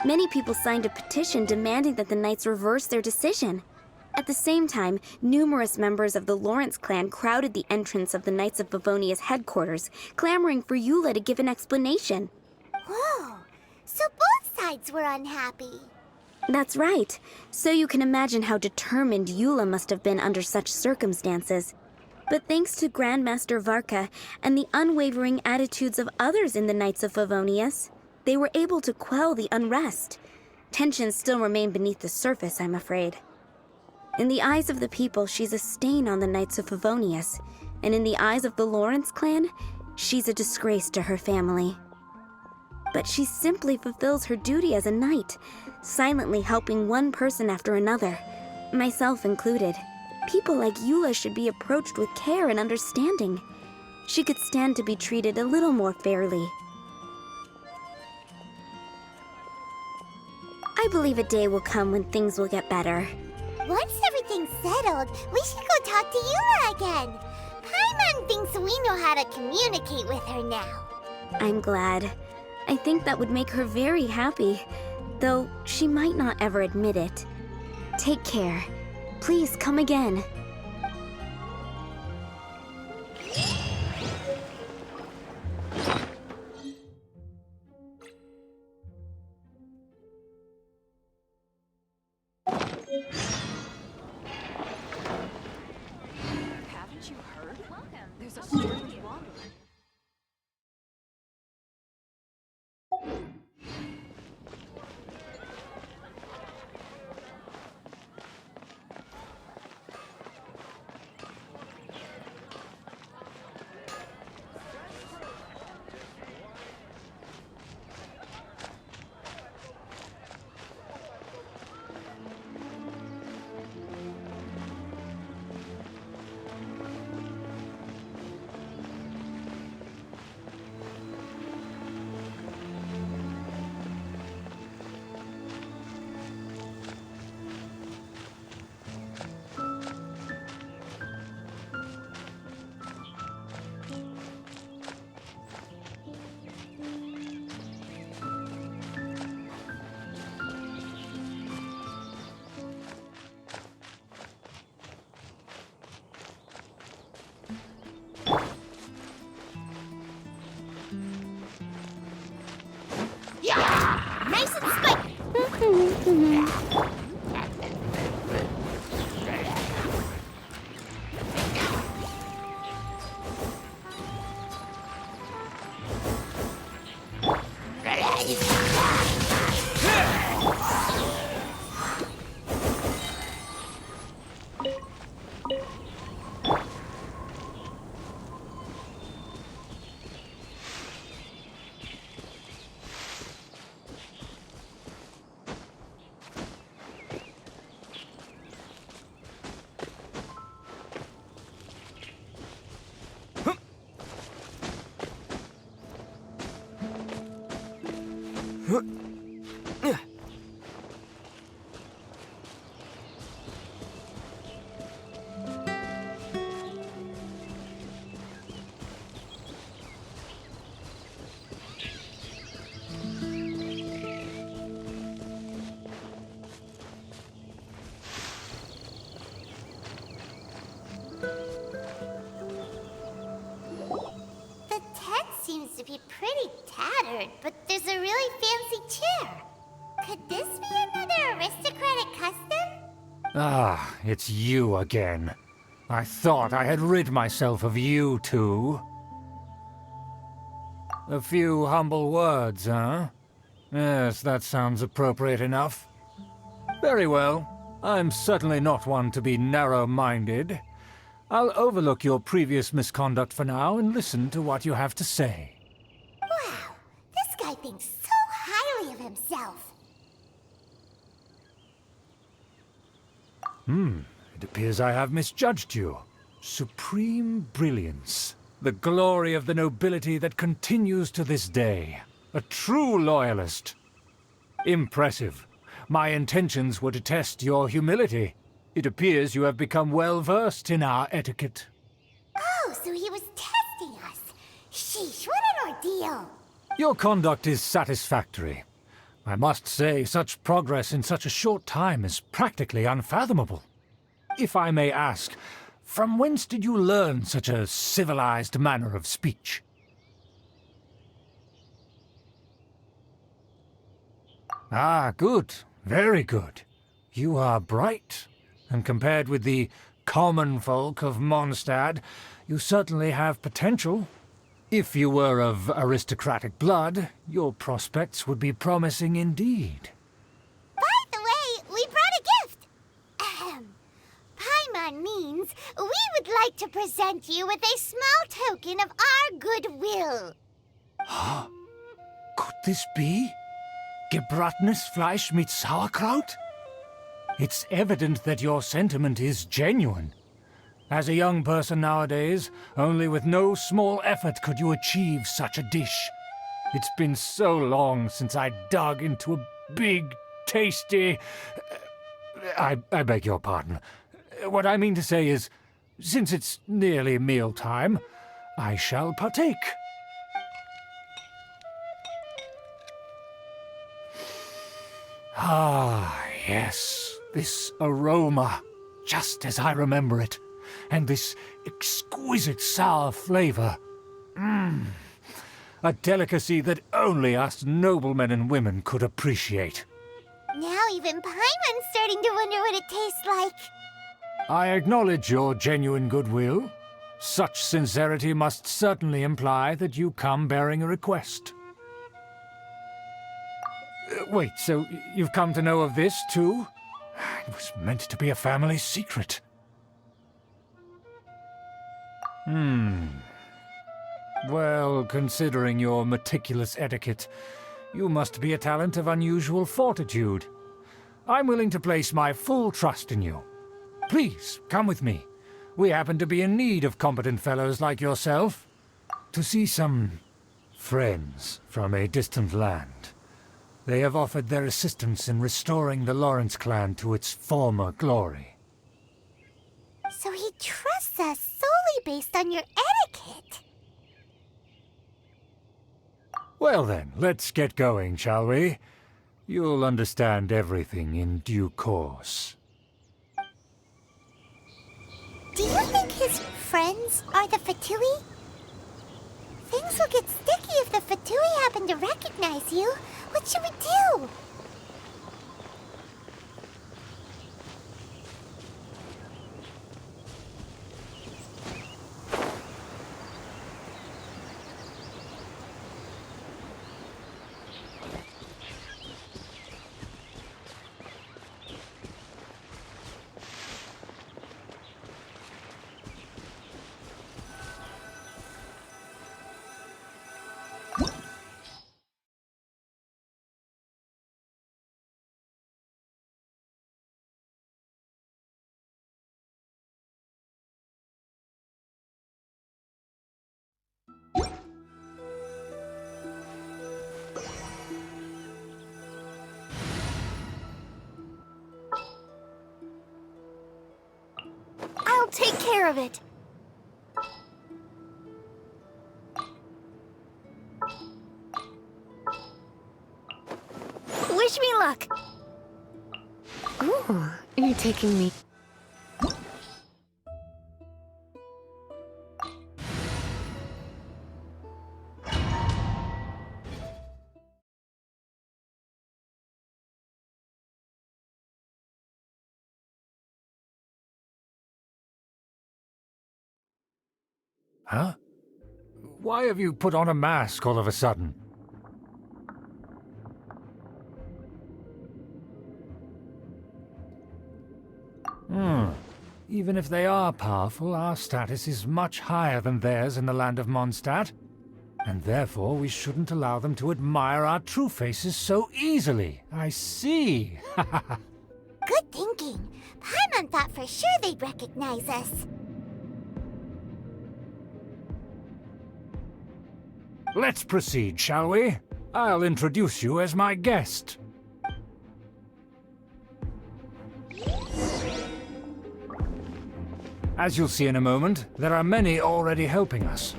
Many people signed a petition demanding that the Knights reverse their decision. At the same time, numerous members of the Lawrence clan crowded the entrance of the Knights of Favonius headquarters, clamoring for Eula to give an explanation.
Whoa, so both sides were unhappy.
That's right. So you can imagine how determined Eula must have been under such circumstances. But thanks to Grandmaster Varka and the unwavering attitudes of others in the Knights of Favonius, they were able to quell the unrest. Tensions still remain beneath the surface, I'm afraid. In the eyes of the people, she's a stain on the Knights of Favonius, and in the eyes of the Lawrence clan, she's a disgrace to her family. But she simply fulfills her duty as a knight, silently helping one person after another, myself included. People like Eula should be approached with care and understanding. She could stand to be treated a little more fairly. I believe a day will come when things will get better.
Once everything's settled, we should go talk to Eula again. Paimon thinks we know how to communicate with her now.
I'm glad. I think that would make her very happy, though she might not ever admit it. Take care. Please come again.
Haven't you heard? Welcome. There's a strange wanderer.
Nice and spiky! The tent seems to be pretty tattered, but there's a really fancy chair. Could this be another aristocratic custom?
Ah, it's you again. I thought I had rid myself of you two. A few humble words, huh? Yes, that sounds appropriate enough. Very well. I'm certainly not one to be narrow-minded. I'll overlook your previous misconduct for now and listen to what you have to say.
Wow, this guy thinks so highly of himself.
It appears I have misjudged you. Supreme brilliance. The glory of the nobility that continues to this day. A true loyalist. Impressive. My intentions were to test your humility. It appears you have become well-versed in our etiquette.
Oh, so he was testing us. Sheesh, what an ordeal.
Your conduct is satisfactory. I must say, such progress in such a short time is practically unfathomable. If I may ask, from whence did you learn such a civilized manner of speech? Ah, good. Very good. You are bright, and compared with the common folk of Mondstadt, you certainly have potential. If you were of aristocratic blood, your prospects would be promising indeed.
By the way, we brought a gift. Ahem. Paimon means we would like to present you with a small token of our goodwill.
Could this be? Gebratenes Fleisch mit Sauerkraut? It's evident that your sentiment is genuine. As a young person nowadays, only with no small effort could you achieve such a dish. It's been so long since I dug into a big, tasty... I beg your pardon. What I mean to say is, since it's nearly mealtime, I shall partake. Ah, yes, this aroma, just as I remember it, and this exquisite sour flavor. A delicacy that only us noblemen and women could appreciate.
Now even Paimon's starting to wonder what it tastes like.
I acknowledge your genuine goodwill. Such sincerity must certainly imply that you come bearing a request. Wait, so you've come to know of this, too? It was meant to be a family secret. Well, considering your meticulous etiquette, you must be a talent of unusual fortitude. I'm willing to place my full trust in you. Please, come with me. We happen to be in need of competent fellows like yourself. To see some friends from a distant land. They have offered their assistance in restoring the Lawrence clan to its former glory.
So he trusts us solely based on your etiquette.
Well then, let's get going, shall we? You'll understand everything in due course.
Do you think his friends are the Fatui? Things will get sticky if the Fatui happen to recognize you. What should we do?
I'll take care of it. Wish me luck.
Ooh, you're taking me.
Huh? Why have you put on a mask all of a sudden? Even if they are powerful, our status is much higher than theirs in the land of Mondstadt. And therefore we shouldn't allow them to admire our true faces so easily. I see.
Good thinking. Paimon thought for sure they'd recognize us.
Let's proceed, shall we? I'll introduce you as my guest. As you'll see in a moment, there are many already helping us.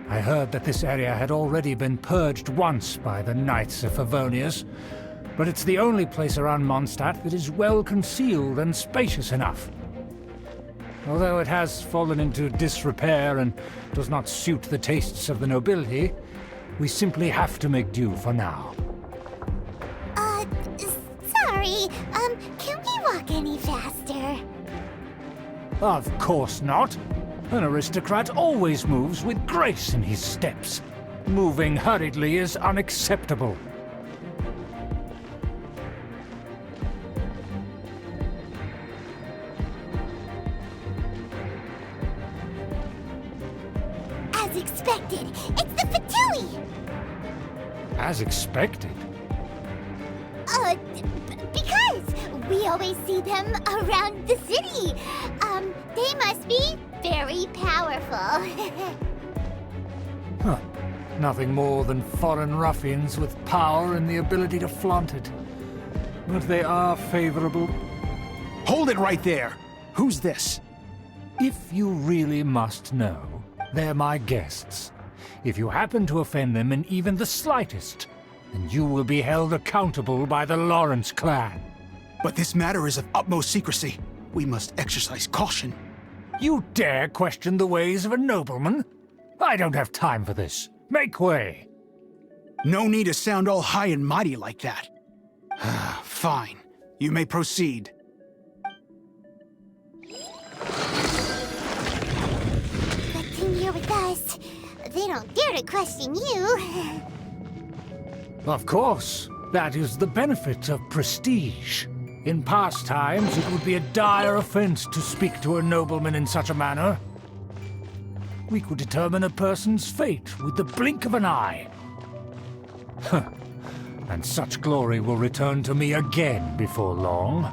I heard that this area had already been purged once by the Knights of Favonius, but it's the only place around Mondstadt that is well concealed and spacious enough. Although it has fallen into disrepair and does not suit the tastes of the nobility, we simply have to make do for now.
Sorry, can we walk any faster?
Of course not. An aristocrat always moves with grace in his steps. Moving hurriedly is unacceptable.
As expected, it's the Fatui!
As expected.
Because we always see them around the city. They must be very powerful.
Huh. Nothing more than foreign ruffians with power and the ability to flaunt it. but they are favorable.
Hold it right there! Who's this?
If you really must know, they're my guests. If you happen to offend them in even the slightest, then you will be held accountable by the Lawrence clan.
But this matter is of utmost secrecy. We must exercise caution.
You dare question the ways of a nobleman? I don't have time for this. Make way!
No need to sound all high and mighty like that. Fine. You may proceed.
Good thing you're with us. They don't dare to question you.
Of course. That is the benefit of prestige. In past times, it would be a dire offense to speak to a nobleman in such a manner. We could determine a person's fate with the blink of an eye. And such glory will return to me again before long.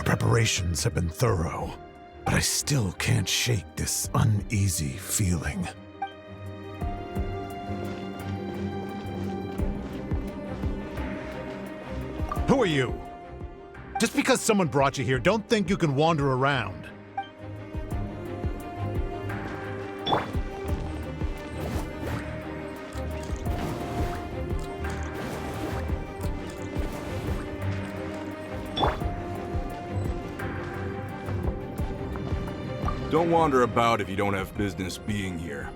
Preparations have been thorough, but I still can't shake this uneasy feeling. Who are you? Just because someone brought you here, don't think you can wander around.
Don't wander about if you don't have business being here.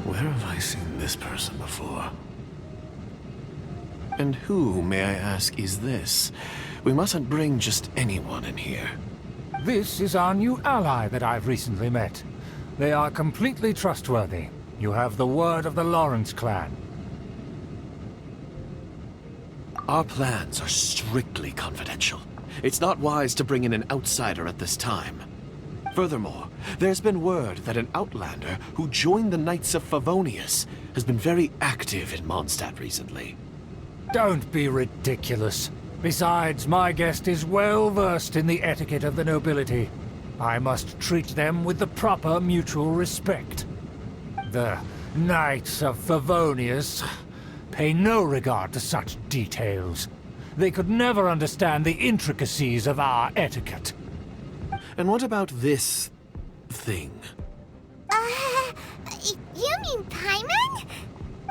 Where have I seen this person before? And who, may I ask, is this? We mustn't bring just anyone in here.
This is our new ally that I've recently met. They are completely trustworthy. You have the word of the Lawrence clan.
Our plans are strictly confidential. It's not wise to bring in an outsider at this time. Furthermore, there's been word that an outlander who joined the Knights of Favonius has been very active in Mondstadt recently.
Don't be ridiculous. Besides, my guest is well versed in the etiquette of the nobility. I must treat them with the proper mutual respect. The Knights of Favonius pay no regard to such details. They could never understand the intricacies of our etiquette.
And what about this thing?
You mean Paimon?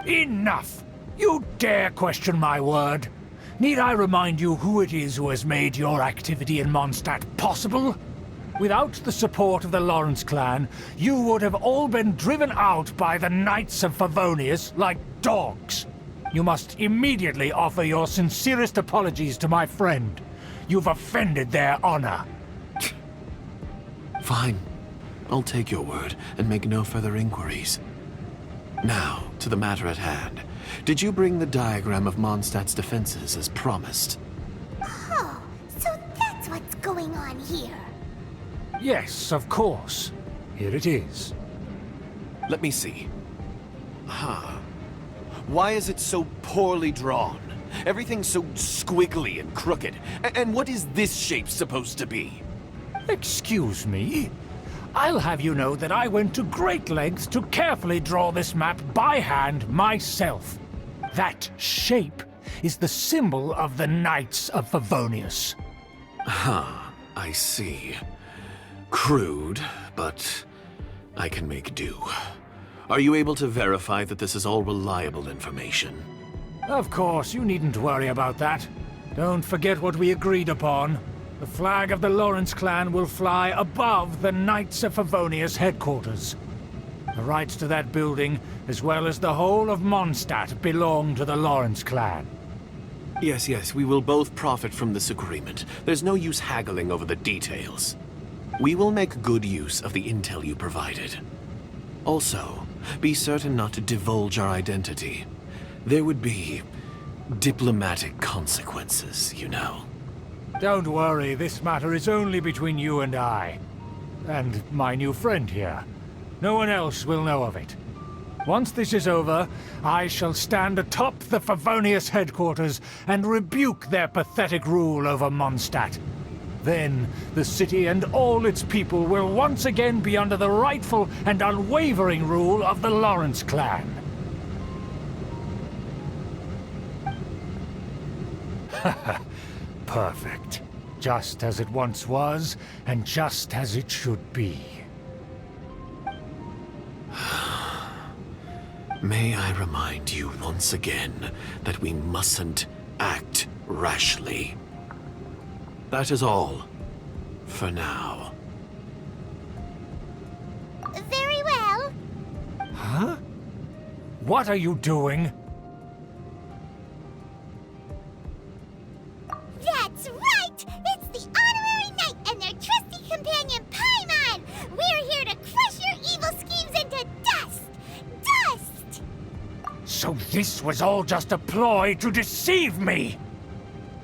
Enough! You dare question my word? Need I remind you who it is who has made your activity in Mondstadt possible? Without the support of the Lawrence clan, you would have all been driven out by the Knights of Favonius like dogs. You must immediately offer your sincerest apologies to my friend. You've offended their honor.
Fine. I'll take your word and make no further inquiries. Now, to the matter at hand. Did you bring the diagram of Mondstadt's defenses as promised?
Oh, so that's what's going on here.
Yes, of course. Here it is.
Let me see. Why is it so poorly drawn? Everything's so squiggly and crooked. And what is this shape supposed to be?
Excuse me? I'll have you know that I went to great lengths to carefully draw this map by hand myself. That shape is the symbol of the Knights of Favonius.
I see. Crude, but I can make do. Are you able to verify that this is all reliable information?
Of course, you needn't worry about that. Don't forget what we agreed upon. The flag of the Lawrence clan will fly above the Knights of Favonius headquarters. The rights to that building, as well as the whole of Mondstadt, belong to the Lawrence clan.
Yes, we will both profit from this agreement. There's no use haggling over the details. We will make good use of the intel you provided. Also, be certain not to divulge our identity. There would be diplomatic consequences, you know.
Don't worry, this matter is only between you and I. And my new friend here. No one else will know of it. Once this is over, I shall stand atop the Favonius headquarters and rebuke their pathetic rule over Mondstadt. Then, the city and all its people will once again be under the rightful and unwavering rule of the Lawrence clan. Perfect. Just as it once was, and just as it should be.
May I remind you once again that we mustn't act rashly. That is all, for now.
Very well.
Huh? What are you doing?
That's right! It's the Honorary Knight and their trusty companion, Paimon! We're here to crush your evil schemes into dust! Dust!
So this was all just a ploy to deceive me!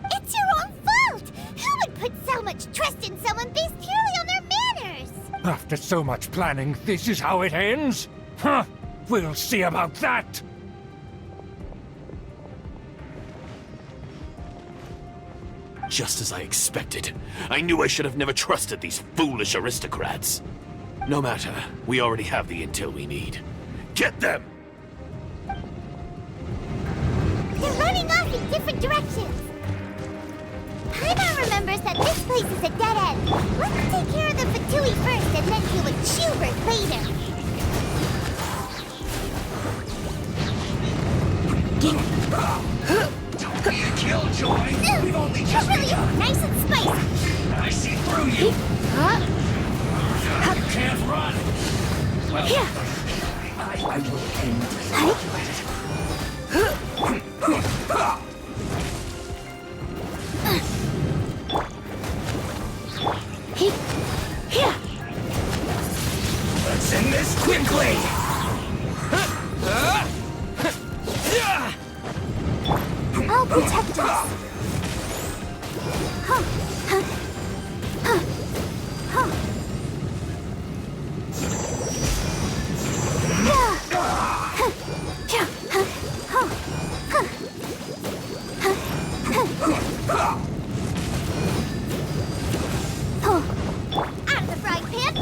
It's your own fault! Who would put so much trust in someone based purely on their manners?
After so much planning, this is how it ends? Huh! We'll see about that!
Just as I expected. I knew I should have never trusted these foolish aristocrats. No matter, we already have the intel we need. Get them!
They're running off in different directions. Paimon remembers that this place is a dead end. Let's take care of the Fatui first and then deal with Schubert later.
Don't be a killjoy! We've only just begun!
Nice and spicy!
I see through you! You can't run! Well, I will end this. Let's end this quickly!
I'll protect us. Out of the frying pan.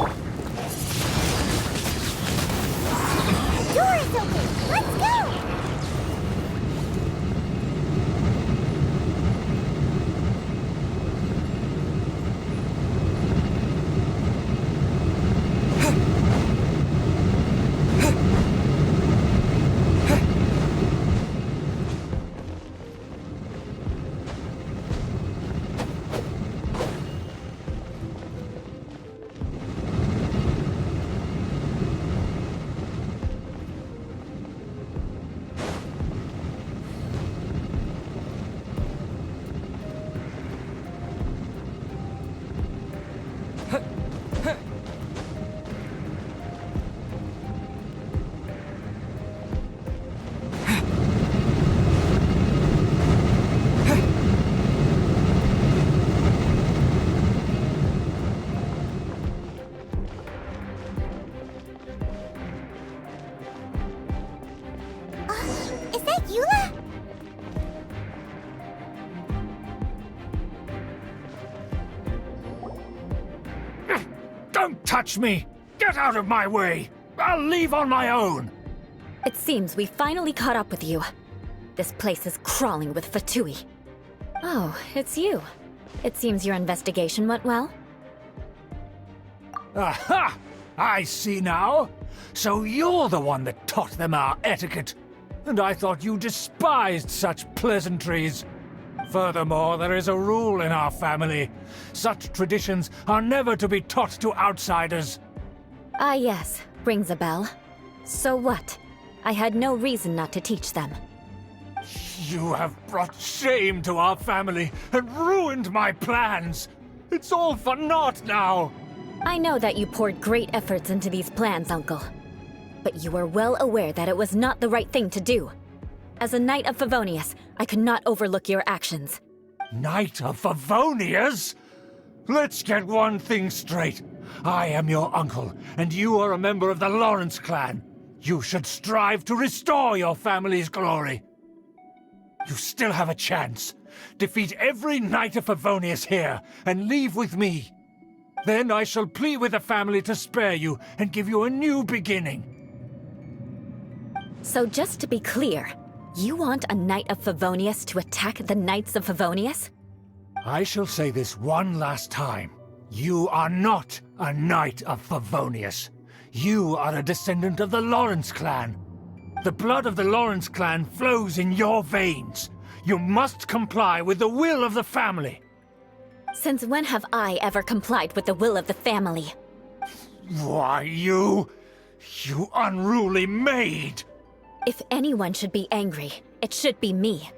Is that Eula?
Don't touch me! Get out of my way! I'll leave on my own!
It seems we finally caught up with you. This place is crawling with Fatui. Oh, it's you. It seems your investigation went well.
Aha! I see now. So you're the one that taught them our etiquette. And I thought you despised such pleasantries. Furthermore, there is a rule in our family. Such traditions are never to be taught to outsiders.
Ah yes, rings a bell. So what? I had no reason not to teach them.
You have brought shame to our family and ruined my plans. It's all for naught now.
I know that you poured great efforts into these plans, Uncle. But you were well aware that it was not the right thing to do. As a Knight of Favonius, I could not overlook your actions.
Knight of Favonius? Let's get one thing straight. I am your uncle, and you are a member of the Lawrence clan. You should strive to restore your family's glory. You still have a chance. Defeat every Knight of Favonius here, and leave with me. Then I shall plead with the family to spare you and give you a new beginning.
So just to be clear, you want a Knight of Favonius to attack the Knights of Favonius?
I shall say this one last time. You are not a Knight of Favonius. You are a descendant of the Lawrence clan. The blood of the Lawrence clan flows in your veins. You must comply with the will of the family.
Since when have I ever complied with the will of the family?
Why, you unruly maid!
If anyone should be angry, it should be me.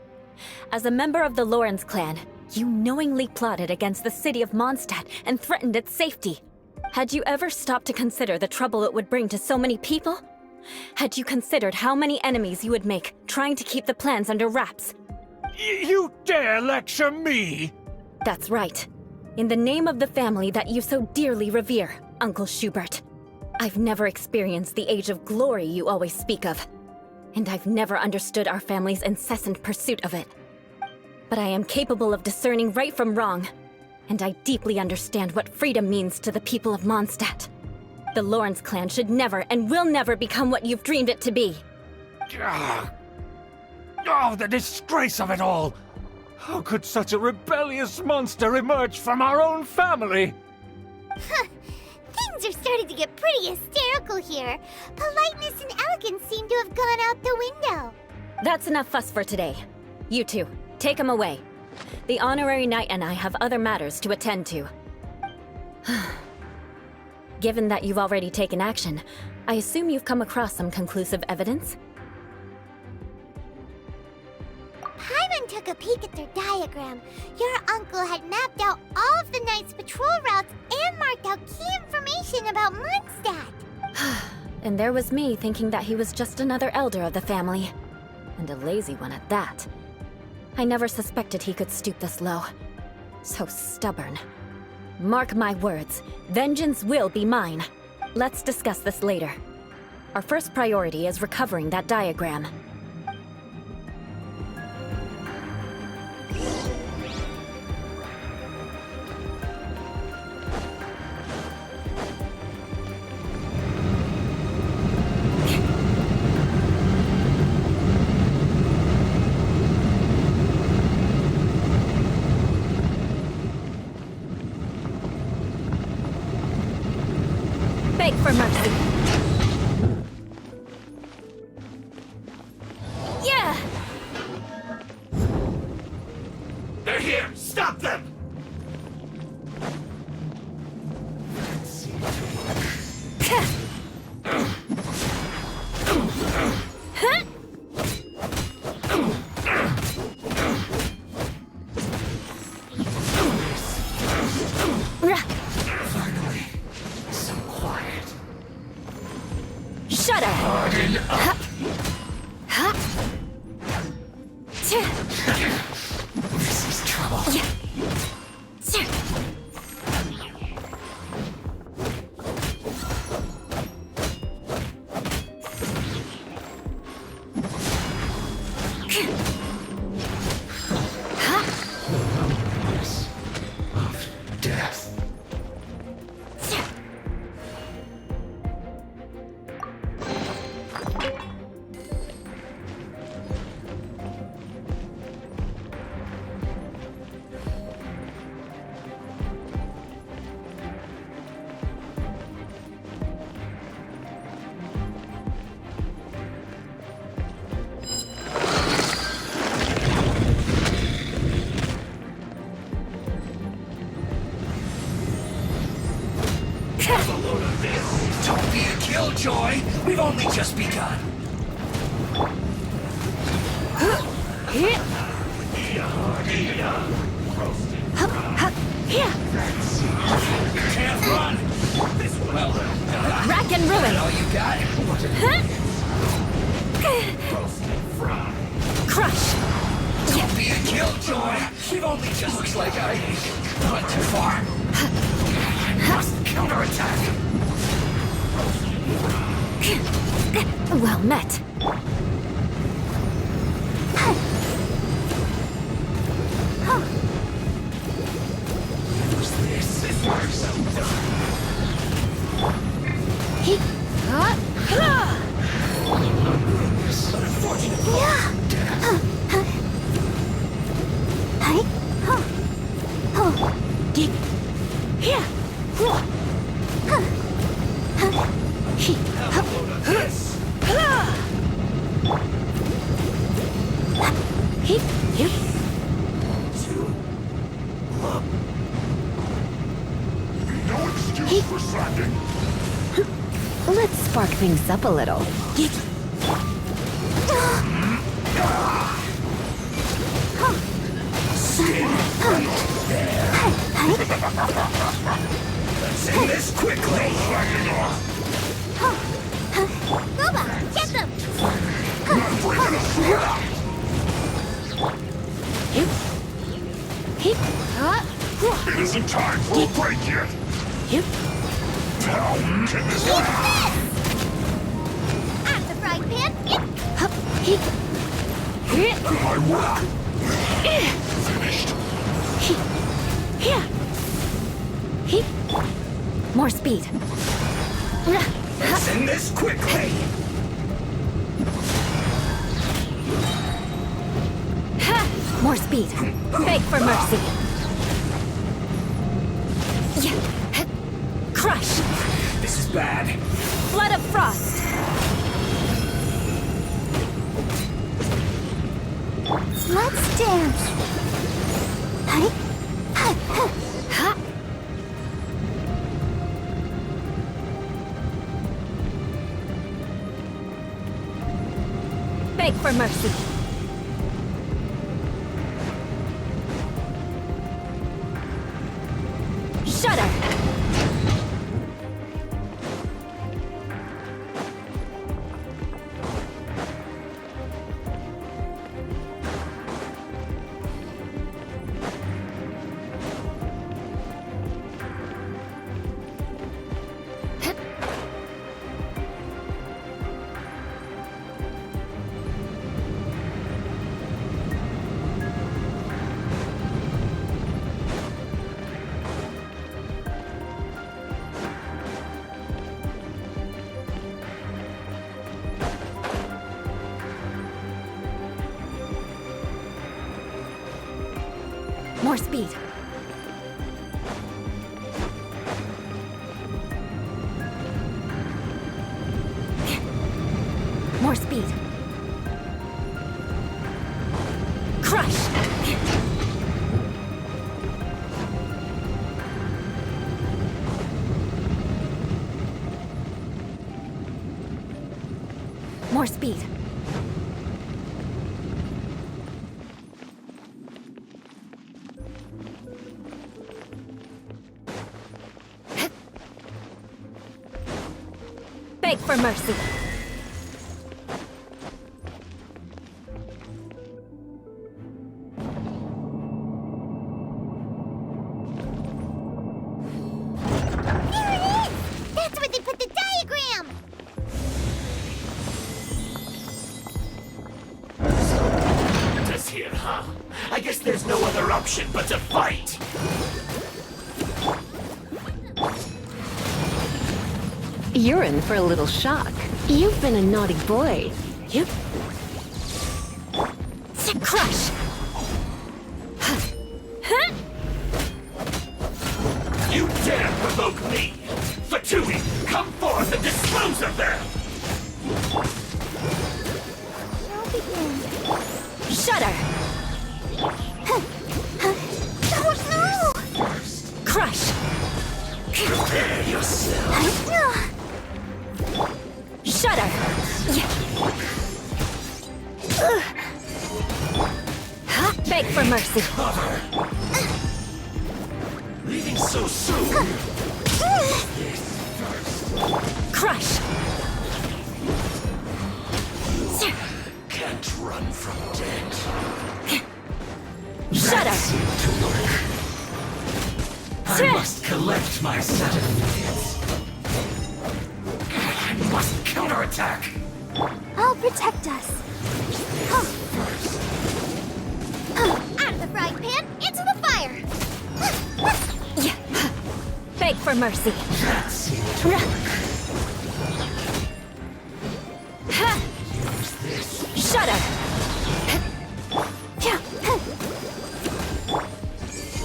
As a member of the Lawrence clan, you knowingly plotted against the city of Mondstadt and threatened its safety. Had you ever stopped to consider the trouble it would bring to so many people? Had you considered how many enemies you would make trying to keep the plans under wraps?
You dare lecture me?
That's right. In the name of the family that you so dearly revere, Uncle Schubert. I've never experienced the age of glory you always speak of. And I've never understood our family's incessant pursuit of it. But I am capable of discerning right from wrong. And I deeply understand what freedom means to the people of Mondstadt. The Lawrence clan should never and will never become what you've dreamed it to be.
Oh, the disgrace of it all! How could such a rebellious monster emerge from our own family?
Things are starting to get pretty hysterical here. Politeness and elegance seem to have gone out the window.
That's enough fuss for today. You two, take him away. The honorary knight and I have other matters to attend to. Given that you've already taken action, I assume you've come across some conclusive evidence?
Paimon took a peek at their diagram. Your uncle had mapped out all of the Knight's patrol routes and marked out key information about Mondstadt.
And there was me thinking that he was just another elder of the family. And a lazy one at that. I never suspected he could stoop this low. So stubborn. Mark my words, vengeance will be mine. Let's discuss this later. Our first priority is recovering that diagram. Beg for mercy. Yeah!
They're here! Stop them! Finally, so quiet.
Shut up!
Harden up! This is trouble.
Of death.
Don't be a killjoy! We've only just begun! Can't run! This will
Rack and ruin!
all you got?
Crush!
Don't be a killjoy! We've only just... Looks like I went too far. Must counterattack!
Well met.
Who's this? This work's so done.
No excuse for slacking.
Let's spark things up a little.
Let's end this quickly!
Gooba, get them!
It isn't time for a break yet. Now, can this
Eat this! At the frying pan,
my work finished?
More speed.
Let's end this quickly!
More speed. Beg for mercy. Crush.
This is bad.
Flood of frost.
let's dance.
Beg for mercy. Shudder. More speed. More speed. Crush! More speed. Beg for mercy.
Here it is! That's where they put the diagram!
there's no other option but to fight!
You're in for a little shock. You've been a naughty boy. You...
Crush!
You dare provoke me! Fatui, come forth and dispose of them!
Shudder! Crush!
Prepare yourself!
Shudder! Beg for mercy.
Cover! Leaving so soon! This first.
Crush!
Can't run from death.
Shudder!
To work. I must collect my certificates. I must counterattack.
I'll protect us. Out of the frying pan, into the fire!
Beg for mercy.
That seemed to work. Use this.
Shudder!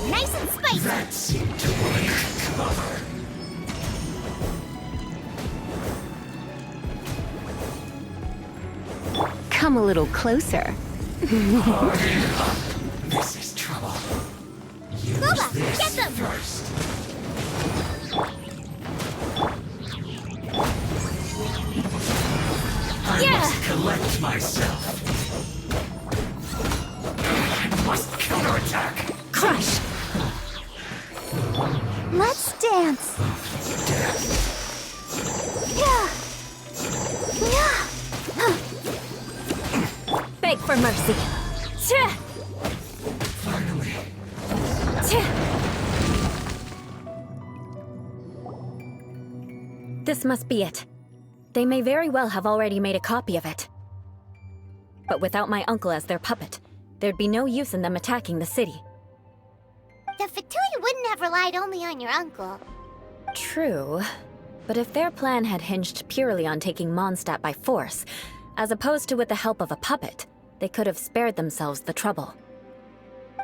Nice and spicy!
That seemed to work. Cover.
Come a little closer.
This is trouble. Use
Boba,
this
get them!
first. I must collect myself. I must counterattack.
Crush!
Let's dance!
Beg for mercy.
Finally.
This must be it. They may very well have already made a copy of it. But without my uncle as their puppet, there'd be no use in them attacking the city.
The Fatui wouldn't have relied only on your uncle.
True. But if their plan had hinged purely on taking Mondstadt by force, as opposed to with the help of a puppet, they could have spared themselves the trouble.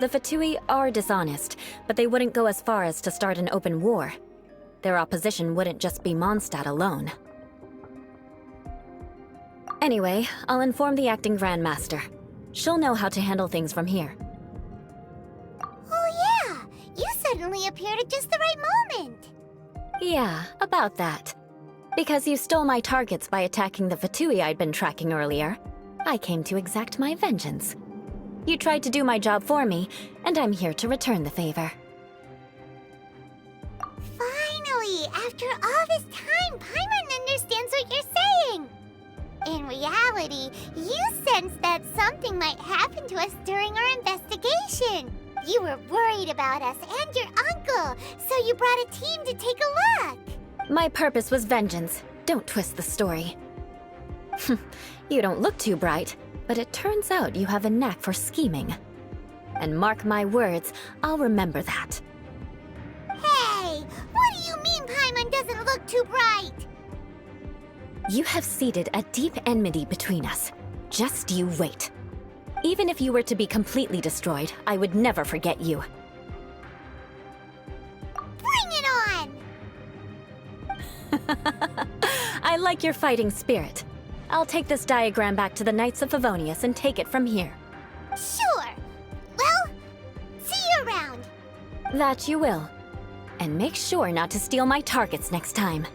The Fatui are dishonest, but they wouldn't go as far as to start an open war. Their opposition wouldn't just be Mondstadt alone. Anyway, I'll inform the acting Grandmaster. She'll know how to handle things from here.
Oh yeah! You suddenly appeared at just the right moment!
Yeah, about that. Because you stole my targets by attacking the Fatui I'd been tracking earlier, I came to exact my vengeance. You tried to do my job for me, and I'm here to return the favor.
Finally! After all this time, Paimon understands what you're saying! In reality, you sensed that something might happen to us during our investigation. You were worried about us and your uncle, so you brought a team to take a look.
My purpose was vengeance. Don't twist the story. You don't look too bright, but it turns out you have a knack for scheming. And mark my words, I'll remember that.
Hey! What do you mean Paimon doesn't look too bright?
You have seeded a deep enmity between us. Just you wait. Even if you were to be completely destroyed, I would never forget you.
Bring it on!
I like your fighting spirit. I'll take this diagram back to the Knights of Favonius and take it from here.
Sure. Well, see you around.
That you will. And make sure not to steal my targets next time.